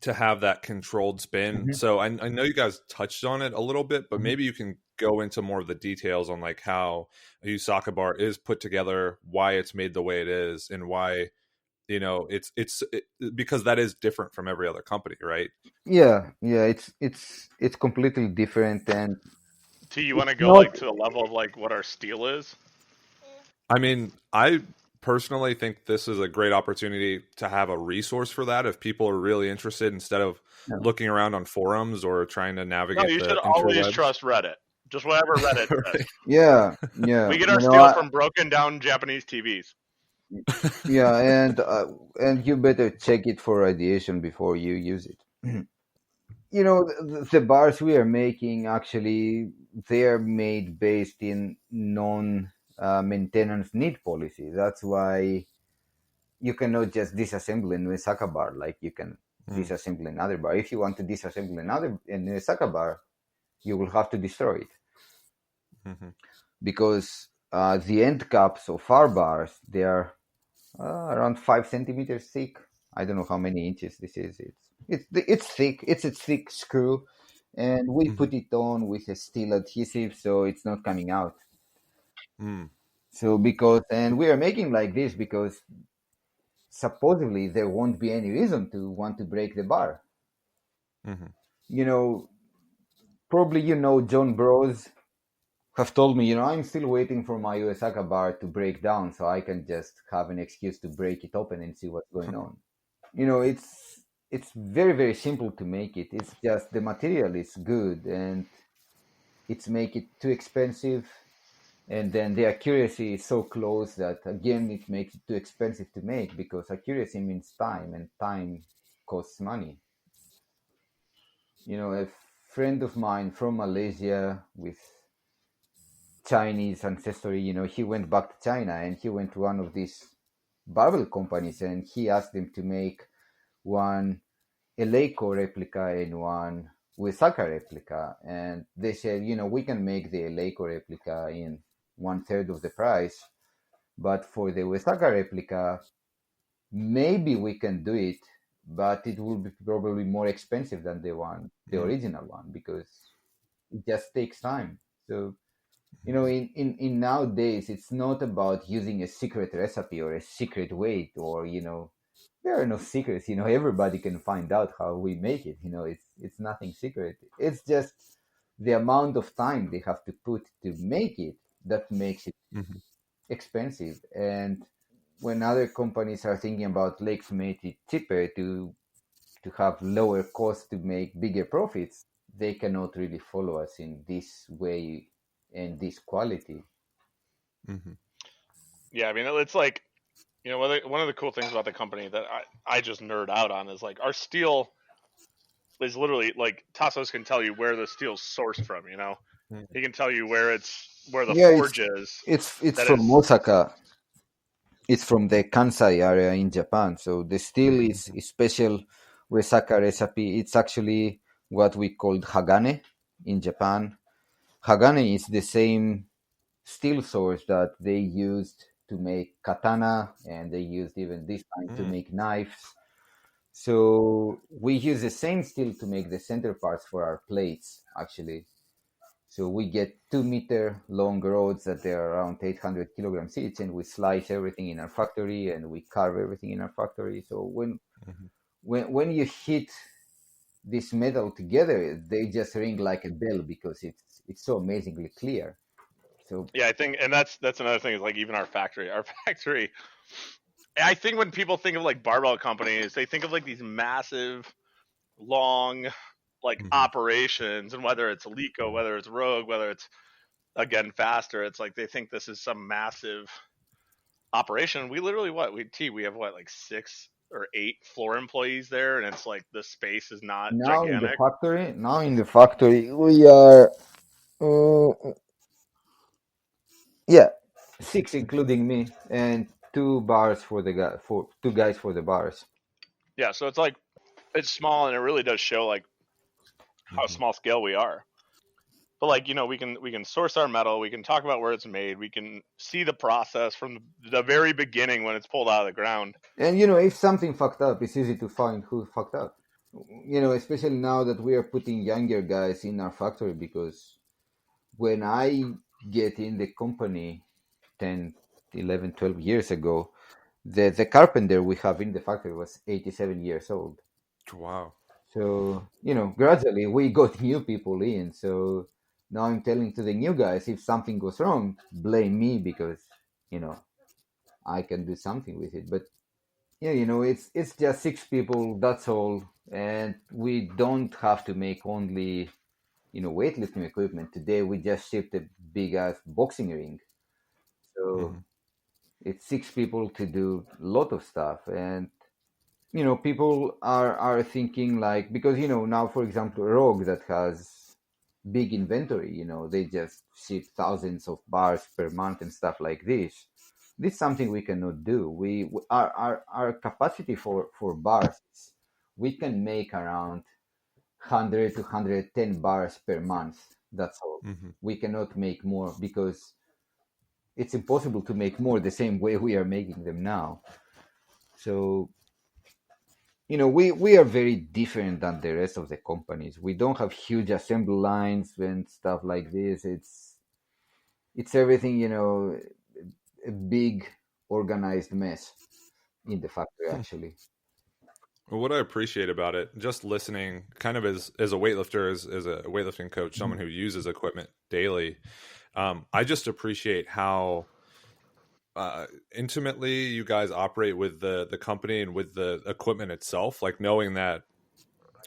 To have that controlled spin. So I know you guys touched on it a little bit, but maybe you can go into more of the details on like how a Uesaka bar is put together, why it's made the way it is, and why, you know, it's because that is different from every other company, right? Yeah, it's completely different. And T, you want to it's go not- like to the level of like what our steel is? I mean, I personally think this is a great opportunity to have a resource for that if people are really interested, instead of looking around on forums or trying to navigate. No, you the should always interwebs. trust Reddit. Just whatever Reddit says. yeah. We get our You know, steel from broken down Japanese TVs. yeah, and you better check it for radiation before you use it. You know, the bars we are making actually they are made based in non-maintenance need policy. That's why you cannot just disassemble a Uesaka bar like you can disassemble another bar. If you want to disassemble a Uesaka bar, you will have to destroy it because the end caps of our bars they are around 5 centimeters thick. I don't know how many inches this is. It's thick. It's a thick screw, and we put it on with a steel adhesive, so it's not coming out. So and we are making like this because supposedly there won't be any reason to want to break the bar. You know, probably John Bros have told me, I'm still waiting for my Uesaka bar to break down so I can just have an excuse to break it open and see what's going on. It's very, very simple to make it. It's just the material is good and it's make it too expensive. And then the accuracy is so close that, again, it makes it too expensive to make because accuracy means time and time costs money. A friend of mine from Malaysia with Chinese ancestry, he went back to China and he went to one of these barbell companies and he asked them to make one Eleiko replica and one Uesaka replica. And they said, we can make the Eleiko replica in 1/3 of the price, but for the Uesaka replica, maybe we can do it, but it will be probably more expensive than the original one, because it just takes time. So, in nowadays, it's not about using a secret recipe or a secret weight or, there are no secrets. Everybody can find out how we make it. It's nothing secret. It's just the amount of time they have to put to make it that makes it expensive. And when other companies are thinking about, let's make it cheaper to have lower costs to make bigger profits, they cannot really follow us in this way and this quality. Yeah, I mean, it's like, one of the cool things about the company that I just nerd out on is like our steel is literally like Tassos can tell you where the steel's sourced from. He can tell you where the forge is. It's from Osaka. It's from the Kansai area in Japan. So the steel is special Uesaka recipe. It's actually what we called Hagane in Japan. Hagane is the same steel source that they used to make katana, and they used even this time to Mm. make knives. So we use the same steel to make the center parts for our plates, actually. So we get 2 meter long rods that they're around 800 kilograms each, and we slice everything in our factory and we carve everything in our factory. So Mhm. when you hit this metal together, they just ring like a bell because it's so amazingly clear. So Yeah, I think, and that's another thing is like even our factory. Our factory, I think when people think of like barbell companies, they think of like these massive, long, like Mhm. operations, and whether it's Lico, whether it's Rogue, whether it's again faster, it's like they think this is some massive operation. We literally we have what, like 6 or 8 floor employees there, and it's like the space is not gigantic. now in the factory, we are, uh, yeah, 6 including me, and 2 bars for the guy, for 2 guys for the bars. Yeah, so it's like it's small, and it really does show like how Mhm. small scale we are. But like, we can source our metal, we can talk about where it's made, we can see the process from the very beginning when it's pulled out of the ground. And if something fucked up, it's easy to find who fucked up. Especially now that we are putting younger guys in our factory, because when I get in the company 10, 11, 12 years ago, the carpenter we have in the factory was 87 years old. Wow. So, gradually we got new people in. So now I'm telling to the new guys, if something goes wrong, blame me, because, you know, I can do something with it. But yeah, it's just 6 people, that's all. And we don't have to make only, weightlifting equipment. Today we just shipped a big ass boxing ring. So Mhm. it's 6 people to do a lot of stuff. And people are thinking, like, because now, for example, Rogue, that has big inventory, they just ship thousands of bars per month and stuff like this is something we cannot do. Our capacity for bars, we can make around 100 to 110 bars per month. That's all. Mhm. We cannot make more, because it's impossible to make more the same way we are making them now. So we are very different than the rest of the companies. We don't have huge assembly lines and stuff like this. It's everything, a big organized mess in the factory, actually. Well, what I appreciate about it, just listening, kind of as a weightlifter, as a weightlifting coach, someone who uses equipment daily, I just appreciate how intimately you guys operate with the company and with the equipment itself. Like knowing that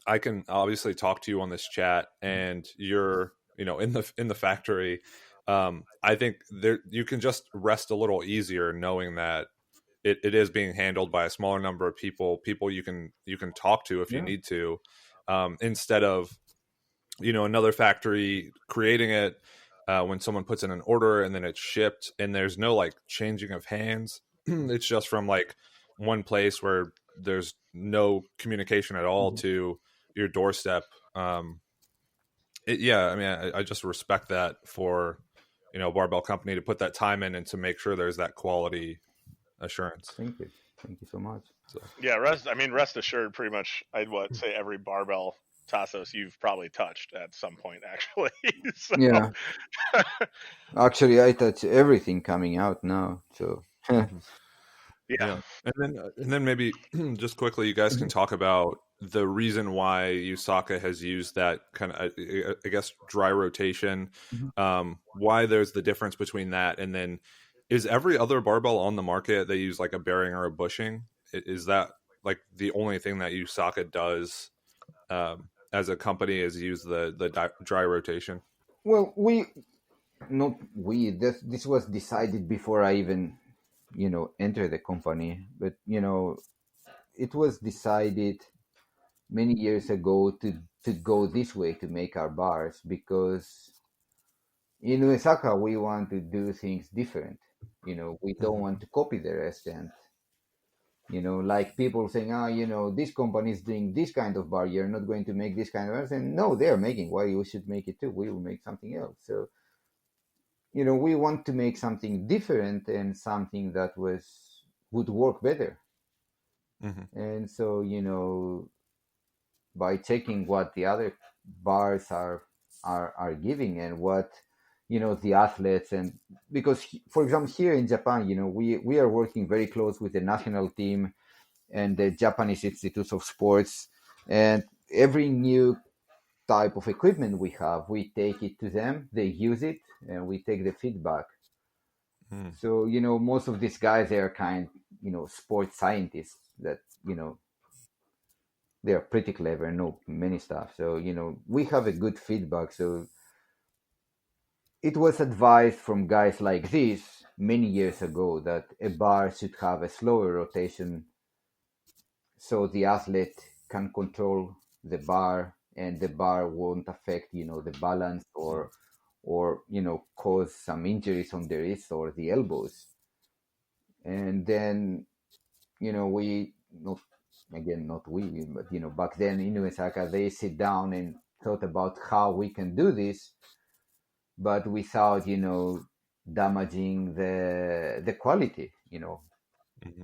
I can obviously talk to you on this chat, and you're in the factory. I think there you can just rest a little easier knowing that it is being handled by a smaller number of people you can talk to if you Yeah, need to, instead of another factory creating it, when someone puts in an order and then it's shipped and there's no like changing of hands. It's just from like one place where there's no communication at all to your doorstep. Yeah, I mean, I just respect that for a barbell company to put that time in and to make sure there's that quality assurance. thank you so much. So Yeah, rest assured, pretty much I'd say every barbell Tassos you've probably touched at some point actually. So Yeah, actually, I touch everything coming out now. So mhm. yeah. Yeah, and then maybe just quickly, you guys can talk about the reason why Uesaka has used that kind of, I guess, dry rotation. Why there's the difference between that, and then is every other barbell on the market they use like a bearing or a bushing? Is that like the only thing that Uesaka does as a company is use the dry rotation? well, not we this was decided before I even entered the company. But it was decided many years ago to go this way to make our bars, because in Uesaka we want to do things different. We don't Mhm. want to copy the rest. And like people saying, this company is doing this kind of bar, you're not going to make this kind of bar. And no, they're making, why you should make it too? We will make something else. So we want to make something different and something that would work better. Mm-hmm. And so, by checking what the other bars are giving and what the athletes, and because for example here in Japan, we are working very close with the national team and the Japanese Institutes of Sports, and every new type of equipment we have, we take it to them, they use it, and we take the feedback. Mm. So most of these guys, they are sports scientists that they are pretty clever and know many stuff. So we have a good feedback. So it was advised from guys like this many years ago that a bar should have a slower rotation so the athlete can control the bar and the bar won't affect the balance or cause some injuries on the wrist or the elbows. And then we not again not we but back then in Uesaka they sit down and thought about how we can do this, but without damaging the quality, Mm-hmm.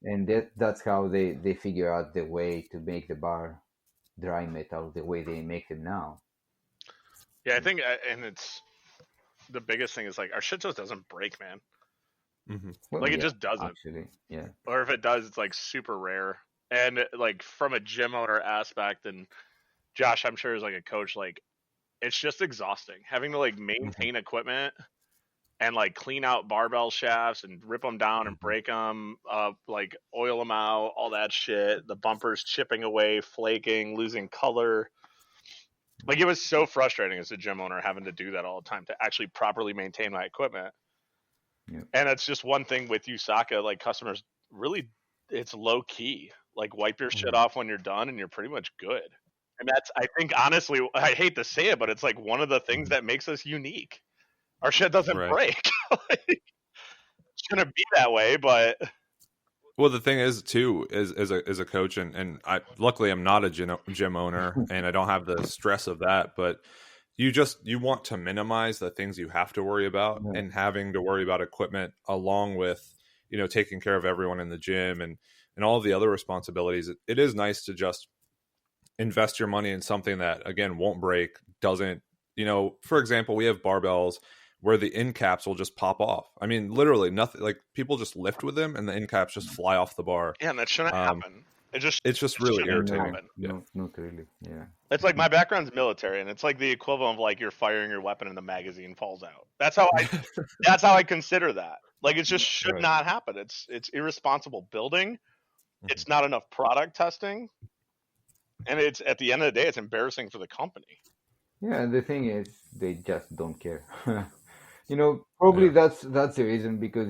and that's how they figure out the way to make the bar dry metal the way they make them now. Yeah, I think, and it's the biggest thing is like our shit just doesn't break, man. Mm-hmm. Well, Like it yeah, just doesn't. actually, yeah. Or if it does, it's like super rare. And like from a gym owner aspect, and Josh, I'm sure is like a coach, like it's just exhausting having to like maintain equipment and like clean out barbell shafts and rip them down and break them up, like oil them out, all that shit. The bumpers chipping away, flaking, losing color. Like it was so frustrating as a gym owner having to do that all the time to actually properly maintain my equipment. Yeah. And it's just one thing with Uesaka, like customers really, it's low key. Like wipe your shit off when you're done and you're pretty much good. And that's, I think, honestly, I hate to say it, but it's like one of the things that makes us unique. Our shit doesn't Right. break. Like, it's gonna be that way, but Well, the thing is, too, is as a coach, and I luckily I'm not a gym owner, and I don't have the stress of that. But you want to minimize the things you have to worry about, Yeah. and having to worry about equipment along with taking care of everyone in the gym and all of the other responsibilities. It is nice to just invest your money in something that again won't break, doesn't. For example, we have barbells where the end caps will just pop off. I mean, literally nothing. Like people just lift with them, and the end caps just fly off the bar. yeah, and that shouldn't happen. It's just really shouldn't irritating. happen. Yeah. No, not really. Yeah. It's like my background's military, and it's like the equivalent of like you're firing your weapon and the magazine falls out. That's how I consider that. Like it just should Right. not happen. It's irresponsible building. It's not enough product testing, and it's at the end of the day, it's embarrassing for the company. Yeah, and the thing is, they just don't care. Probably Yeah. that's the reason, because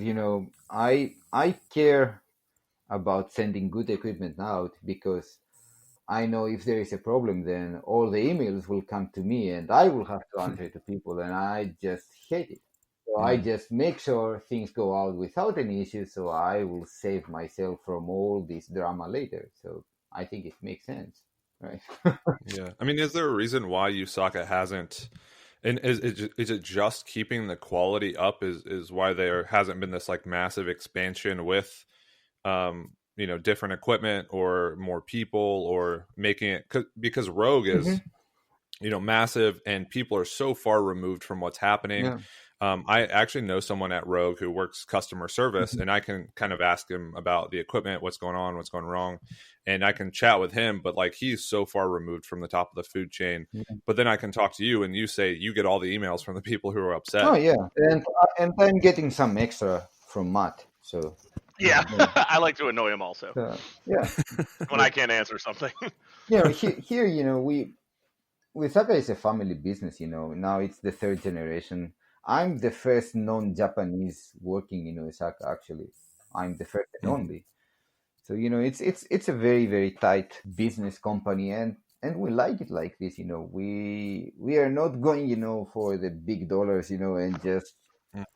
I care about sending good equipment out, because I know if there is a problem, then all the emails will come to me and I will have to answer to people, and I just hate it. So I just make sure things go out without any issues, so I will save myself from all this drama later. So I think it makes sense, right? Yeah. I mean, is there a reason why Uesaka hasn't? And is it just keeping the quality up? Is why there hasn't been this like massive expansion with, different equipment or more people or making it because Rogue is massive and people are so far removed from what's happening. Yeah. I actually know someone at Rogue who works customer service, and I can kind of ask him about the equipment, what's going on, what's going wrong, and I can chat with him. But like he's so far removed from the top of the food chain. But then I can talk to you, and you say you get all the emails from the people who are upset. Oh yeah, and I'm getting some extra from Matt. So Yeah, I like to annoy him also yeah, when I can't answer something. here Uesaka is a family business. Now it's the third generation. I'm the first non-Japanese working in Uesaka. Actually, I'm the first and only. So it's a very very tight business company, and we like it like this. We are not going for the big dollars, and just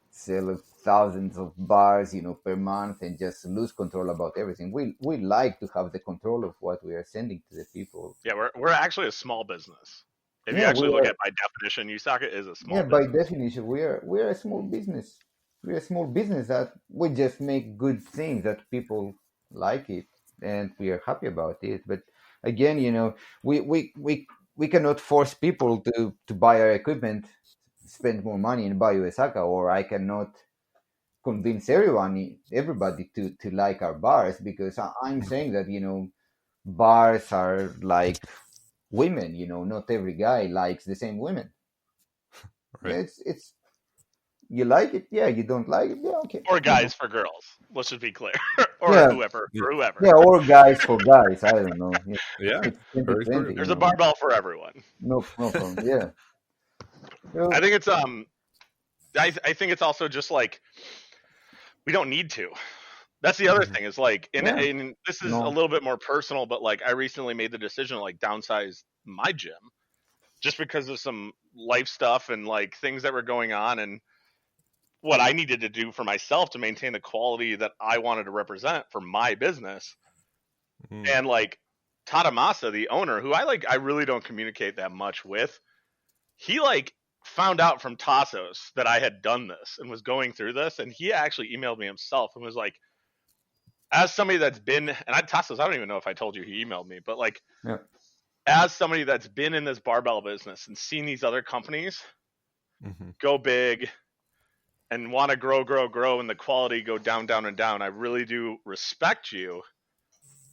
sell thousands of bars per month and just lose control about everything. We like to have the control of what we are sending to the people. Yeah, we're actually a small business. If you Yeah, actually look at by definition, Uesaka is a small by business. definition, we're a small business. We're a small business that we just make good things that people like it, and we are happy about it. But again, we cannot force people to buy our equipment, spend more money and buy Uesaka, or I cannot convince everybody to like our bars, because I'm saying that bars are like women. Not every guy likes the same women. Right. It's you like it, yeah. You don't like it, yeah. Okay, Or guys for girls. Let's just be clear. Or Yeah, whoever, Yeah. for whoever. yeah. Or guys for guys. I don't know. Yeah. It's Very true. 2020. There's a barbell for everyone. No problem. Yeah. I So, think it's I think it's also just like we don't need to. That's the other thing is like, yeah. and this is a No. little bit more personal, but like I recently made the decision to like downsize my gym just because of some life stuff and like things that were going on and what I needed to do for myself to maintain the quality that I wanted to represent for my business. Mm. And like Tadamasa, the owner, who I really don't communicate that much with, he like found out from Tassos that I had done this and was going through this, and he actually emailed me himself and was like, as somebody that's been, and Tassos, I don't even know if I told you he emailed me, but like, Yeah. as somebody that's been in this barbell business and seen these other companies go big and want to grow, and the quality go down, down, and down, I really do respect you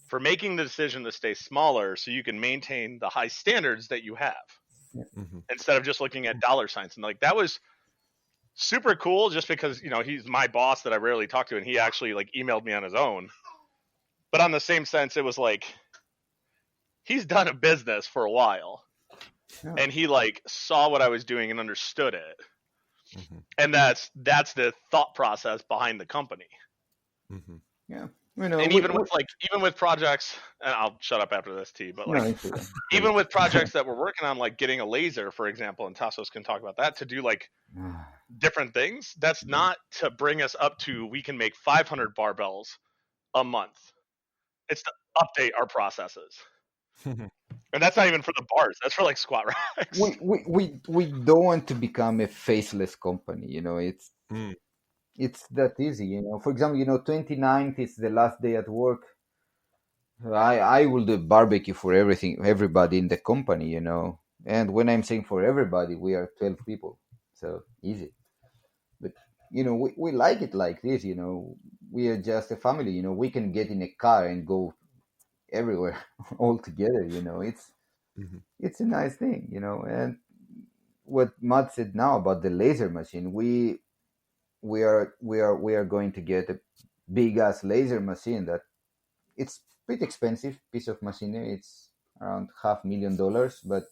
for making the decision to stay smaller so you can maintain the high standards that you have instead of just looking at dollar signs. And like that was super cool just because, he's my boss that I rarely talk to, and he actually like emailed me on his own. But on the same sense, it was like he's done a business for a while. Yeah. And he like saw what I was doing and understood it. And that's the thought process behind the company. Yeah. And even with projects, and I'll shut up after this, T, but like no, even with projects that we're working on, like getting a laser, for example, and Tassos can talk about that, to do like different things, that's not to bring us up to we can make 500 barbells a month. It's to update our processes. And that's not even for the bars. That's for like squat racks. we don't want to become a faceless company. It's that easy. For example, 29th is the last day at work. I will do barbecue for everybody in the company. And when I'm saying for everybody, we are 12 people, so easy. But we like it like this. We are just a family. We can get in a car and go everywhere all together. It's a nice thing. And what Matt said now about the laser machine, we are going to get a big ass laser machine that it's pretty expensive piece of machinery. It's around $500,000, but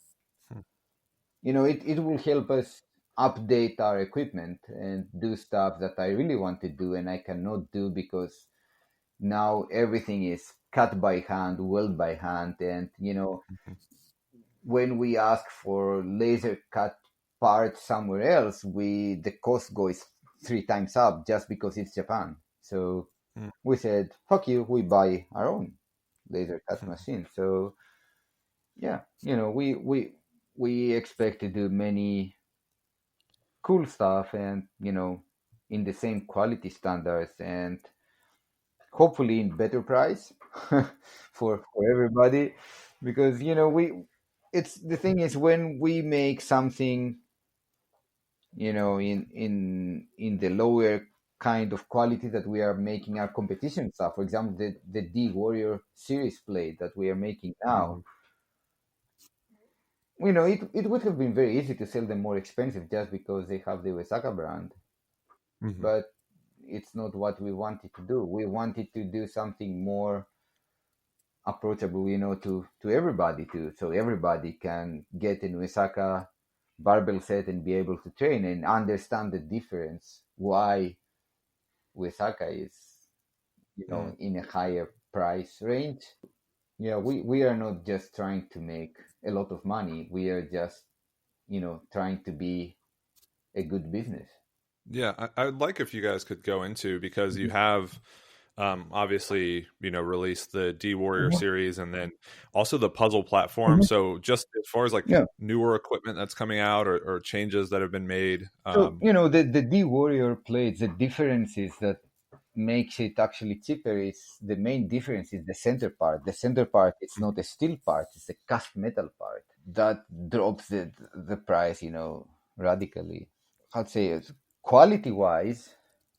it will help us update our equipment and do stuff that I really want to do and I cannot do because now everything is cut by hand, weld by hand, and when we ask for laser cut parts somewhere else, the cost goes 3 times up just because it's Japan. So we said, fuck you, we buy our own laser cut machine. So yeah, we expect to do many cool stuff and in the same quality standards and hopefully in better price for everybody, because it's the thing is when we make something in the lower kind of quality that we are making our competition stuff. For example, the D Warrior series plate that we are making now. It would have been very easy to sell them more expensive just because they have the Uesaka brand. But it's not what we wanted to do. We wanted to do something more approachable, to everybody too. So everybody can get an Uesaka barbell set and be able to train and understand the difference why Uesaka is in a higher price range. Yeah, we are not just trying to make a lot of money. We are just trying to be a good business. Yeah, I would like if you guys could go into, because you have obviously, released the D Warrior Mhm. series and then also the puzzle platform. Mhm. So just as far as like Yeah. newer equipment that's coming out or changes that have been made. So, the D Warrior plates, the difference is that makes it actually cheaper is the main difference is the center part. The center part, it's not a steel part, it's a cast metal part. That drops the price, radically. I'd say quality wise,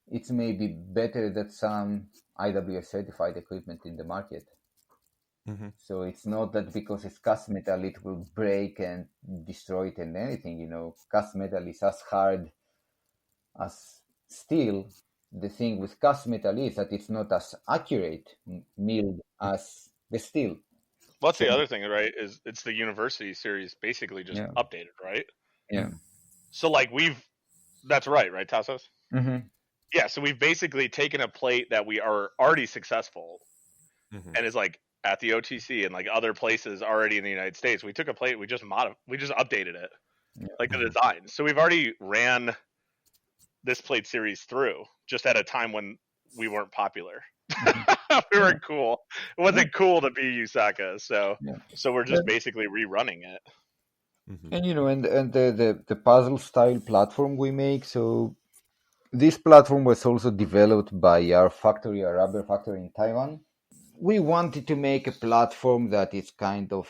it's maybe better than some IWS certified equipment in the market. Mhm. So it's not that because it's cast metal, it will break and destroy it and anything. Cast metal is as hard as steel. The thing with cast metal is that it's not as accurate milled as the steel. What's So the other thing, right? Is it's the University series basically just yeah, updated, right? yeah. So like that's right, Tassos? Mm-hmm. Yeah, so we've basically taken a plate that we are already successful Mhm. and is like at the OTC and like other places already in the United States. We took a plate, we just updated it, like the Mhm. design. So we've already ran this plate series through just at a time when we weren't popular. Mm-hmm. We Yeah, weren't cool. It yeah, wasn't cool to be Uesaka, yeah. so we're But, just basically rerunning it. Mhm. and and the puzzle style platform we make. So this platform was also developed by our factory, our rubber factory in Taiwan. We wanted to make a platform that is kind of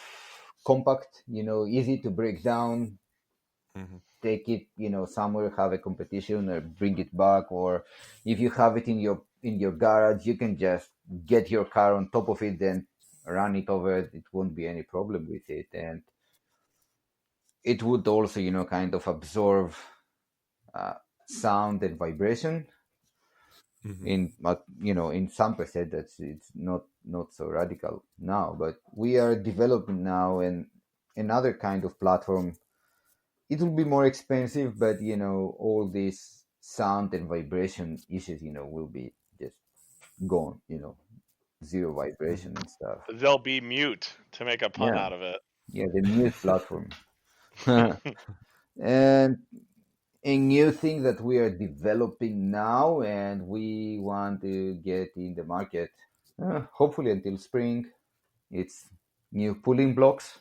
compact, easy to break down, Mhm. take it, somewhere, have a competition or bring it back, or if you have it in your garage, you can just get your car on top of it, then run it over. It won't be any problem with it, and it would also, kind of absorb uh, sound and vibration. Mhm. In some percent that's it's not so radical now, but we are developing now and another kind of platform. It will be more expensive, but all these sound and vibration issues will be just gone. Zero Mhm. vibration and stuff. They'll be mute to make a pun Yeah, out of it. yeah, the new platform. And a new thing that we are developing now and we want to get in the market, hopefully until spring. It's new pulling blocks.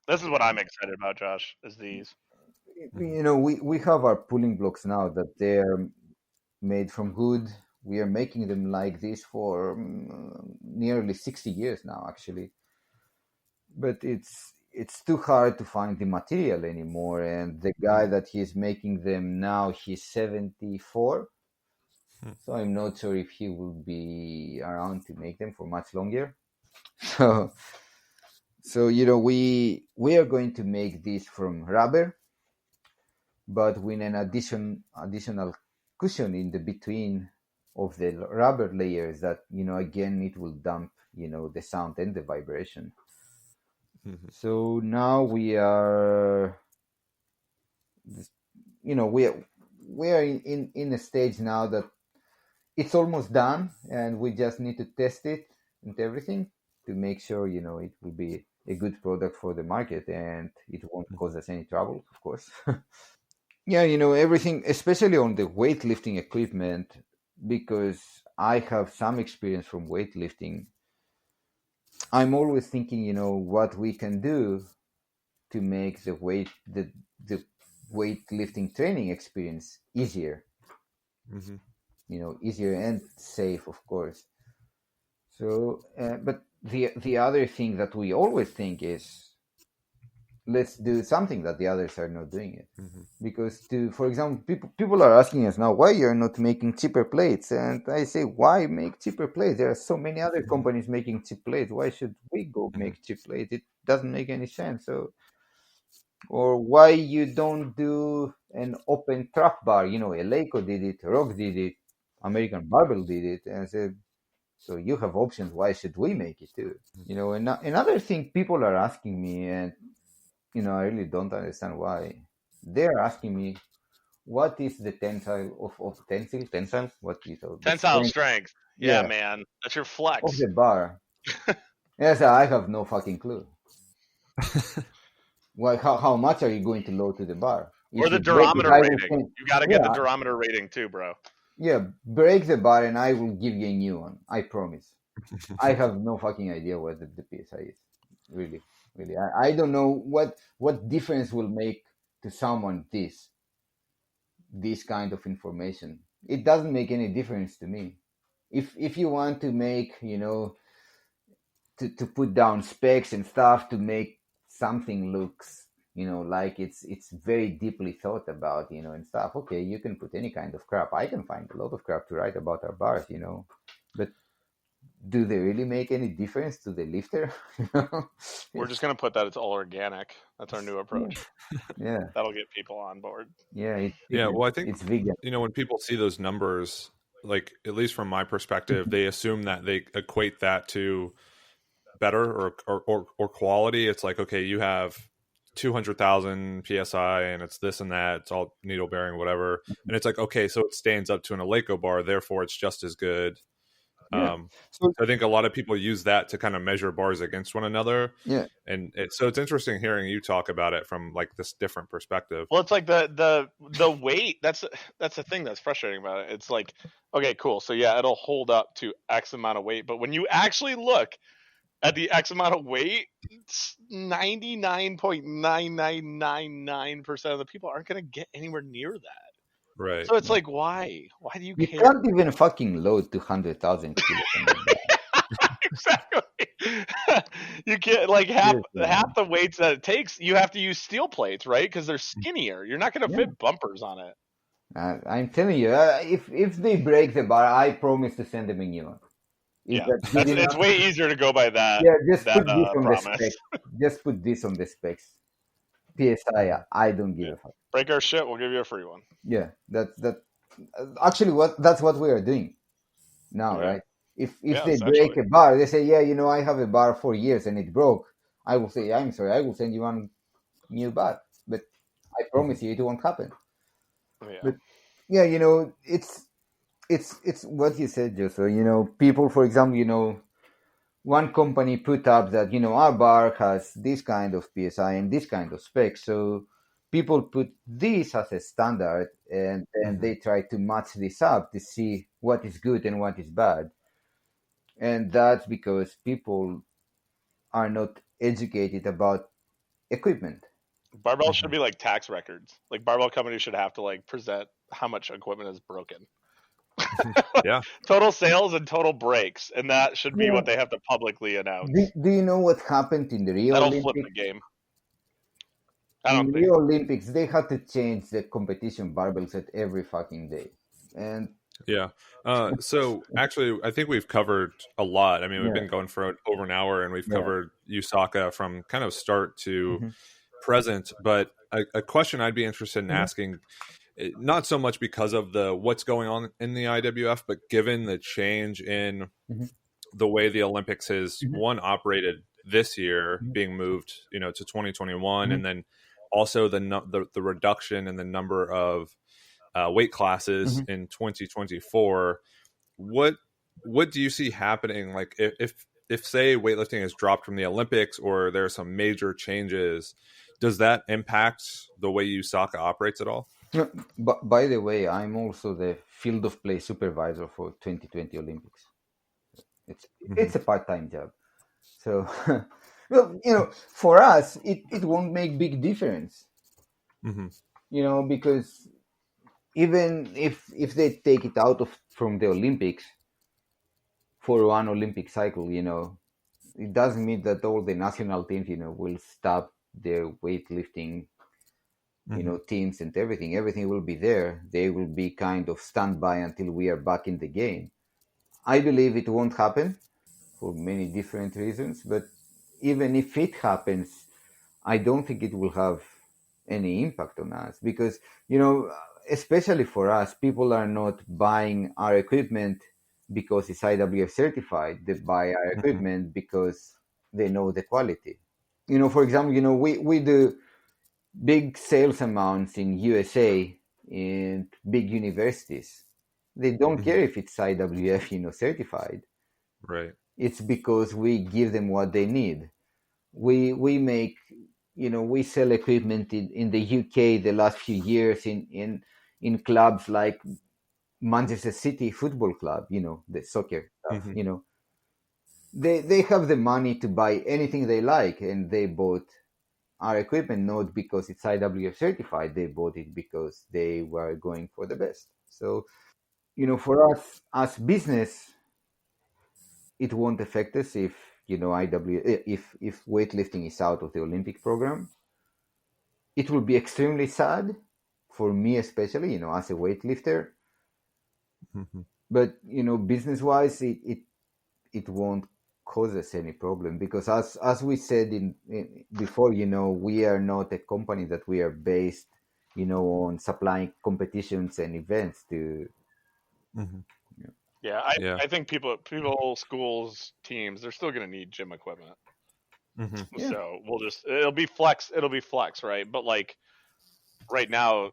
This is what I'm excited about, Josh, is these. Mhm. We have our pulling blocks now that they're made from wood. We are making them like this for nearly 60 years now, actually. But it's too hard to find the material anymore. And the guy Mhm. that he's making them now, he's 74. Mhm. So I'm not sure if he will be around to make them for much longer. So we are going to make this from rubber, but with an additional cushion in the between of the rubber layers that again it will dump the sound and the vibration. Mhm. So now we are in a stage now that it's almost done and we just need to test it and everything to make sure it will be a good product for the market and it won't Mhm. cause us any trouble, of course. Yeah, everything, especially on the weightlifting equipment, because I have some experience from weightlifting. I'm always thinking, what we can do to make the weightlifting training experience easier, Mhm. easier and safe, of course. So, but the other thing that we always think is let's do something that the others are not doing it. Mhm. Because for example, people are asking us now why you're not making cheaper plates, and I say why make cheaper plates? There are so many other Mhm. companies making cheap plates. Why should we go Mhm. make cheap plates? It doesn't make any sense. So, or why you don't do an open trap bar? Eleiko did it, Rock did it, American Barbell did it, and I said, so you have options. Why should we make it too? And another thing people are asking me, and I really don't understand why. They're asking me what is the tensile of tensile? What is the Tensile strength? strength. Yeah, Yeah, man. That's your of flex. the bar. Yes, I have no fucking clue. Why? How much are you going to load to the bar? Or If the you break it, durometer I will rating. think. You got to get the Yeah, durometer rating too, bro. Yeah, break the bar and I will give you a new one. I promise. I have no fucking idea what the PSI is. Really, really. I don't know what difference will make to someone this kind of information. It doesn't make any difference to me. If you want to make, to put down specs and stuff to make something looks, like it's very deeply thought about, and stuff. Okay, you can put any kind of crap. I can find a lot of crap to write about our bars, but do they really make any difference to the lifter? We're just gonna put that it's all organic. That's our new approach. Yeah, That'll get people on board. yeah, it's Yeah, vegan. well, I think It's vegan. when people see those numbers, like at least from my perspective, they assume that they equate that to better or quality. It's like, okay, you have 200,000 psi and it's this and that, it's all needle bearing, whatever, and it's like, okay, so it stands up to an Eleiko bar, therefore it's just as good. Yeah. So I think a lot of people use that to kind of measure bars against one another. yeah, And so it's interesting hearing you talk about it from like this different perspective. Well, it's like the weight. That's the thing that's frustrating about it. It's like, okay, cool. So yeah, it'll hold up to X amount of weight, but when you actually look at the X amount of weight, 99.9999% of the people aren't going to get anywhere near that. Right. So it's like, why? Why do you you care? can't even fucking load 200,000 kilos. Exactly. You can't, like, half Seriously, the weights that it takes. You have to use steel plates, right? Because they're skinnier. You're not going to Yeah. fit bumpers on it. I'm telling you, if they break the bar, I promise to send them a new one. Is Yeah, that good it's enough? way easier to go by that. Yeah, just that put this on the promise. specs. Just put this on the specs. PSI, I don't give a fuck. Break our shit, we'll give you a free one. Yeah, that. Actually, that's what we are doing now, Yeah. right? If Yeah, they essentially. break a bar, they say, yeah, I have a bar for years and it broke. I will say, I'm sorry, I will send you one new bar, but I promise you, it won't happen. Yeah. But yeah, it's what you said, Joshua. People, for example, one company put up that our bar has this kind of PSI and this kind of specs, so people put this as a standard, and then they try to match this up to see what is good and what is bad, and that's because people are not educated about equipment. Barbell should be like tax records. Like, barbell companies should have to like present how much equipment is broken. Yeah. Total sales and total breaks, and that should be Yeah. what they have to publicly announce. Do you know what happened in the Rio That'll Olympics? flip the game. I In don't the think. Rio Olympics, they had to change the competition barbell set every fucking day, and Yeah. So actually, I think we've covered a lot. I mean, we've been going for over an hour, and we've covered Uesaka from kind of start to present. But a question I'd be interested in asking, not so much because of what's going on in the IWF, but given the change in the way the Olympics has operated this year, being moved, to 2021, and then also the reduction in the number of weight classes in 2024. What do you see happening? Like if say weightlifting is dropped from the Olympics, or there are some major changes, does that impact the way Uesaka operates at all? But by the way, I'm also the field of play supervisor for 2020 Olympics. It's a part-time job, so well, for us, it won't make big difference. Because even if they take it out from the Olympics for one Olympic cycle, it doesn't mean that all the national teams, will stop their weightlifting, teams and everything. Everything will be there. They will be kind of standby until we are back in the game. I believe it won't happen for many different reasons, but even if it happens, I don't think it will have any impact on us because, especially for us, people are not buying our equipment because it's IWF certified. They buy our equipment because they know the quality. For example, we do big sales amounts in USA in big universities. They don't care if it's IWF, certified. Right. It's because we give them what they need. We make, we sell equipment in the UK the last few years in clubs like Manchester City Football Club, the soccer stuff, Mm-hmm. They have the money to buy anything they like, and they bought our equipment not because it's IWF certified. They bought it because they were going for the best. So, for us as business, it won't affect us if if weightlifting is out of the Olympic program. It will be extremely sad for me, especially as a weightlifter. Mm-hmm. But business wise, it won't cause us any problem, because as we said before, we are not a company that we are based on supplying competitions and events to. Mm-hmm. Yeah, Yeah. I think people, schools, teams, they're still going to need gym equipment. Mm-hmm. Yeah. So it'll be flex, right? But like right now,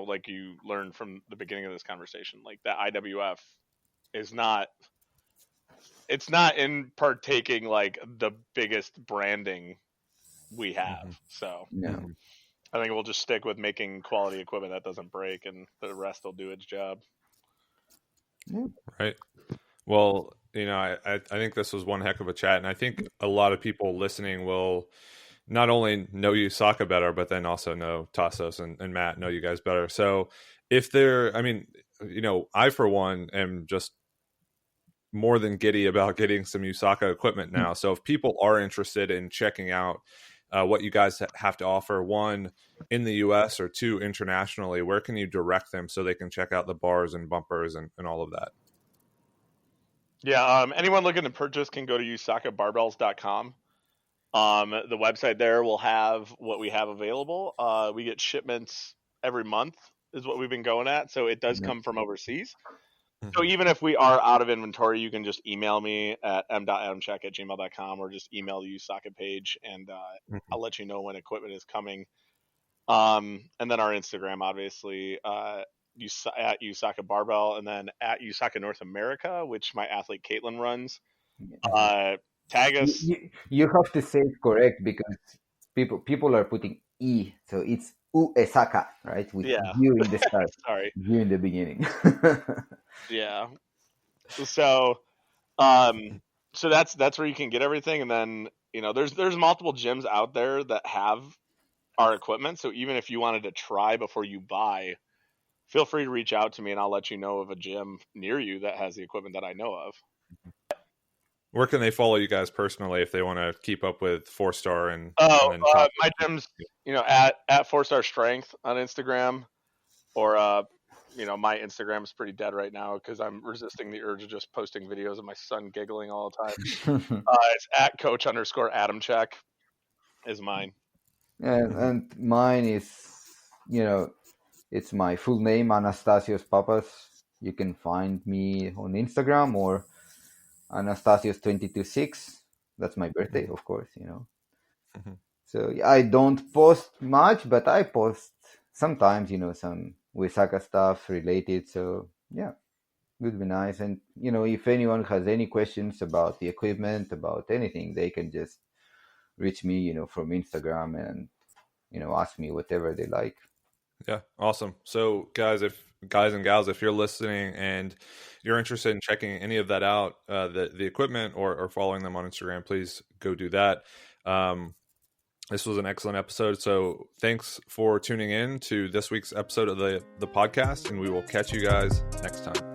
like you learned from the beginning of this conversation, like that IWF is not, it's not in partaking like the biggest branding we have. Mm-hmm. So No. Mm-hmm. I think we'll just stick with making quality equipment that doesn't break, and the rest will do its job. Yeah. Right. Well, I think this was one heck of a chat, and I think a lot of people listening will not only know Uesaka better, but then also know Tassos and Matt, know you guys better. So if they're, I mean, I for one am just more than giddy about getting some Uesaka equipment now. So if people are interested in checking out what you guys have to offer, one in the US or two internationally, where can you direct them so they can check out the bars and bumpers and all of that? Yeah, anyone looking to purchase can go to UesakaBarbells.com. The website there will have what we have available. We get shipments every month, is what we've been going at. So it does Yeah. come from overseas. So Mm-hmm. even if we are out of inventory, you can just email me at m.adamcheck@gmail.com, or just email the Uesaka page, and I'll let you know when equipment is coming. And then our Instagram, obviously, at Uesaka Barbell, and then at Uesaka North America, which my athlete Caitlin runs. Tag You, us. you have to say it correct, because people are putting E, so it's Uesaka, right? With Yeah. you in the start, Sorry. you in the beginning. Yeah. So, um, so that's where you can get everything, and then there's multiple gyms out there that have our equipment. So even if you wanted to try before you buy, feel free to reach out to me, and I'll let you know of a gym near you that has the equipment that I know of. Where can they follow you guys personally if they want to keep up with 4-Star and Oh, then top? my gym's at 4-Star Strength on Instagram, or my Instagram is pretty dead right now because I'm resisting the urge of just posting videos of my son giggling all the time. It's at Coach_Adamcheck is mine. and mine is, it's my full name, Anastasios Pappas. You can find me on Instagram, or Anastasios226. That's my birthday, of course. Mm-hmm. So I don't post much, but I post sometimes, some Uesaka stuff related. So yeah, would be nice. And if anyone has any questions about the equipment, about anything, they can just reach me, from Instagram, and ask me whatever they like. Yeah, awesome. So guys and gals, if you're listening and you're interested in checking any of that out, the equipment or following them on Instagram, please go do that. This was an excellent episode. So thanks for tuning in to this week's episode of the podcast, and we will catch you guys next time.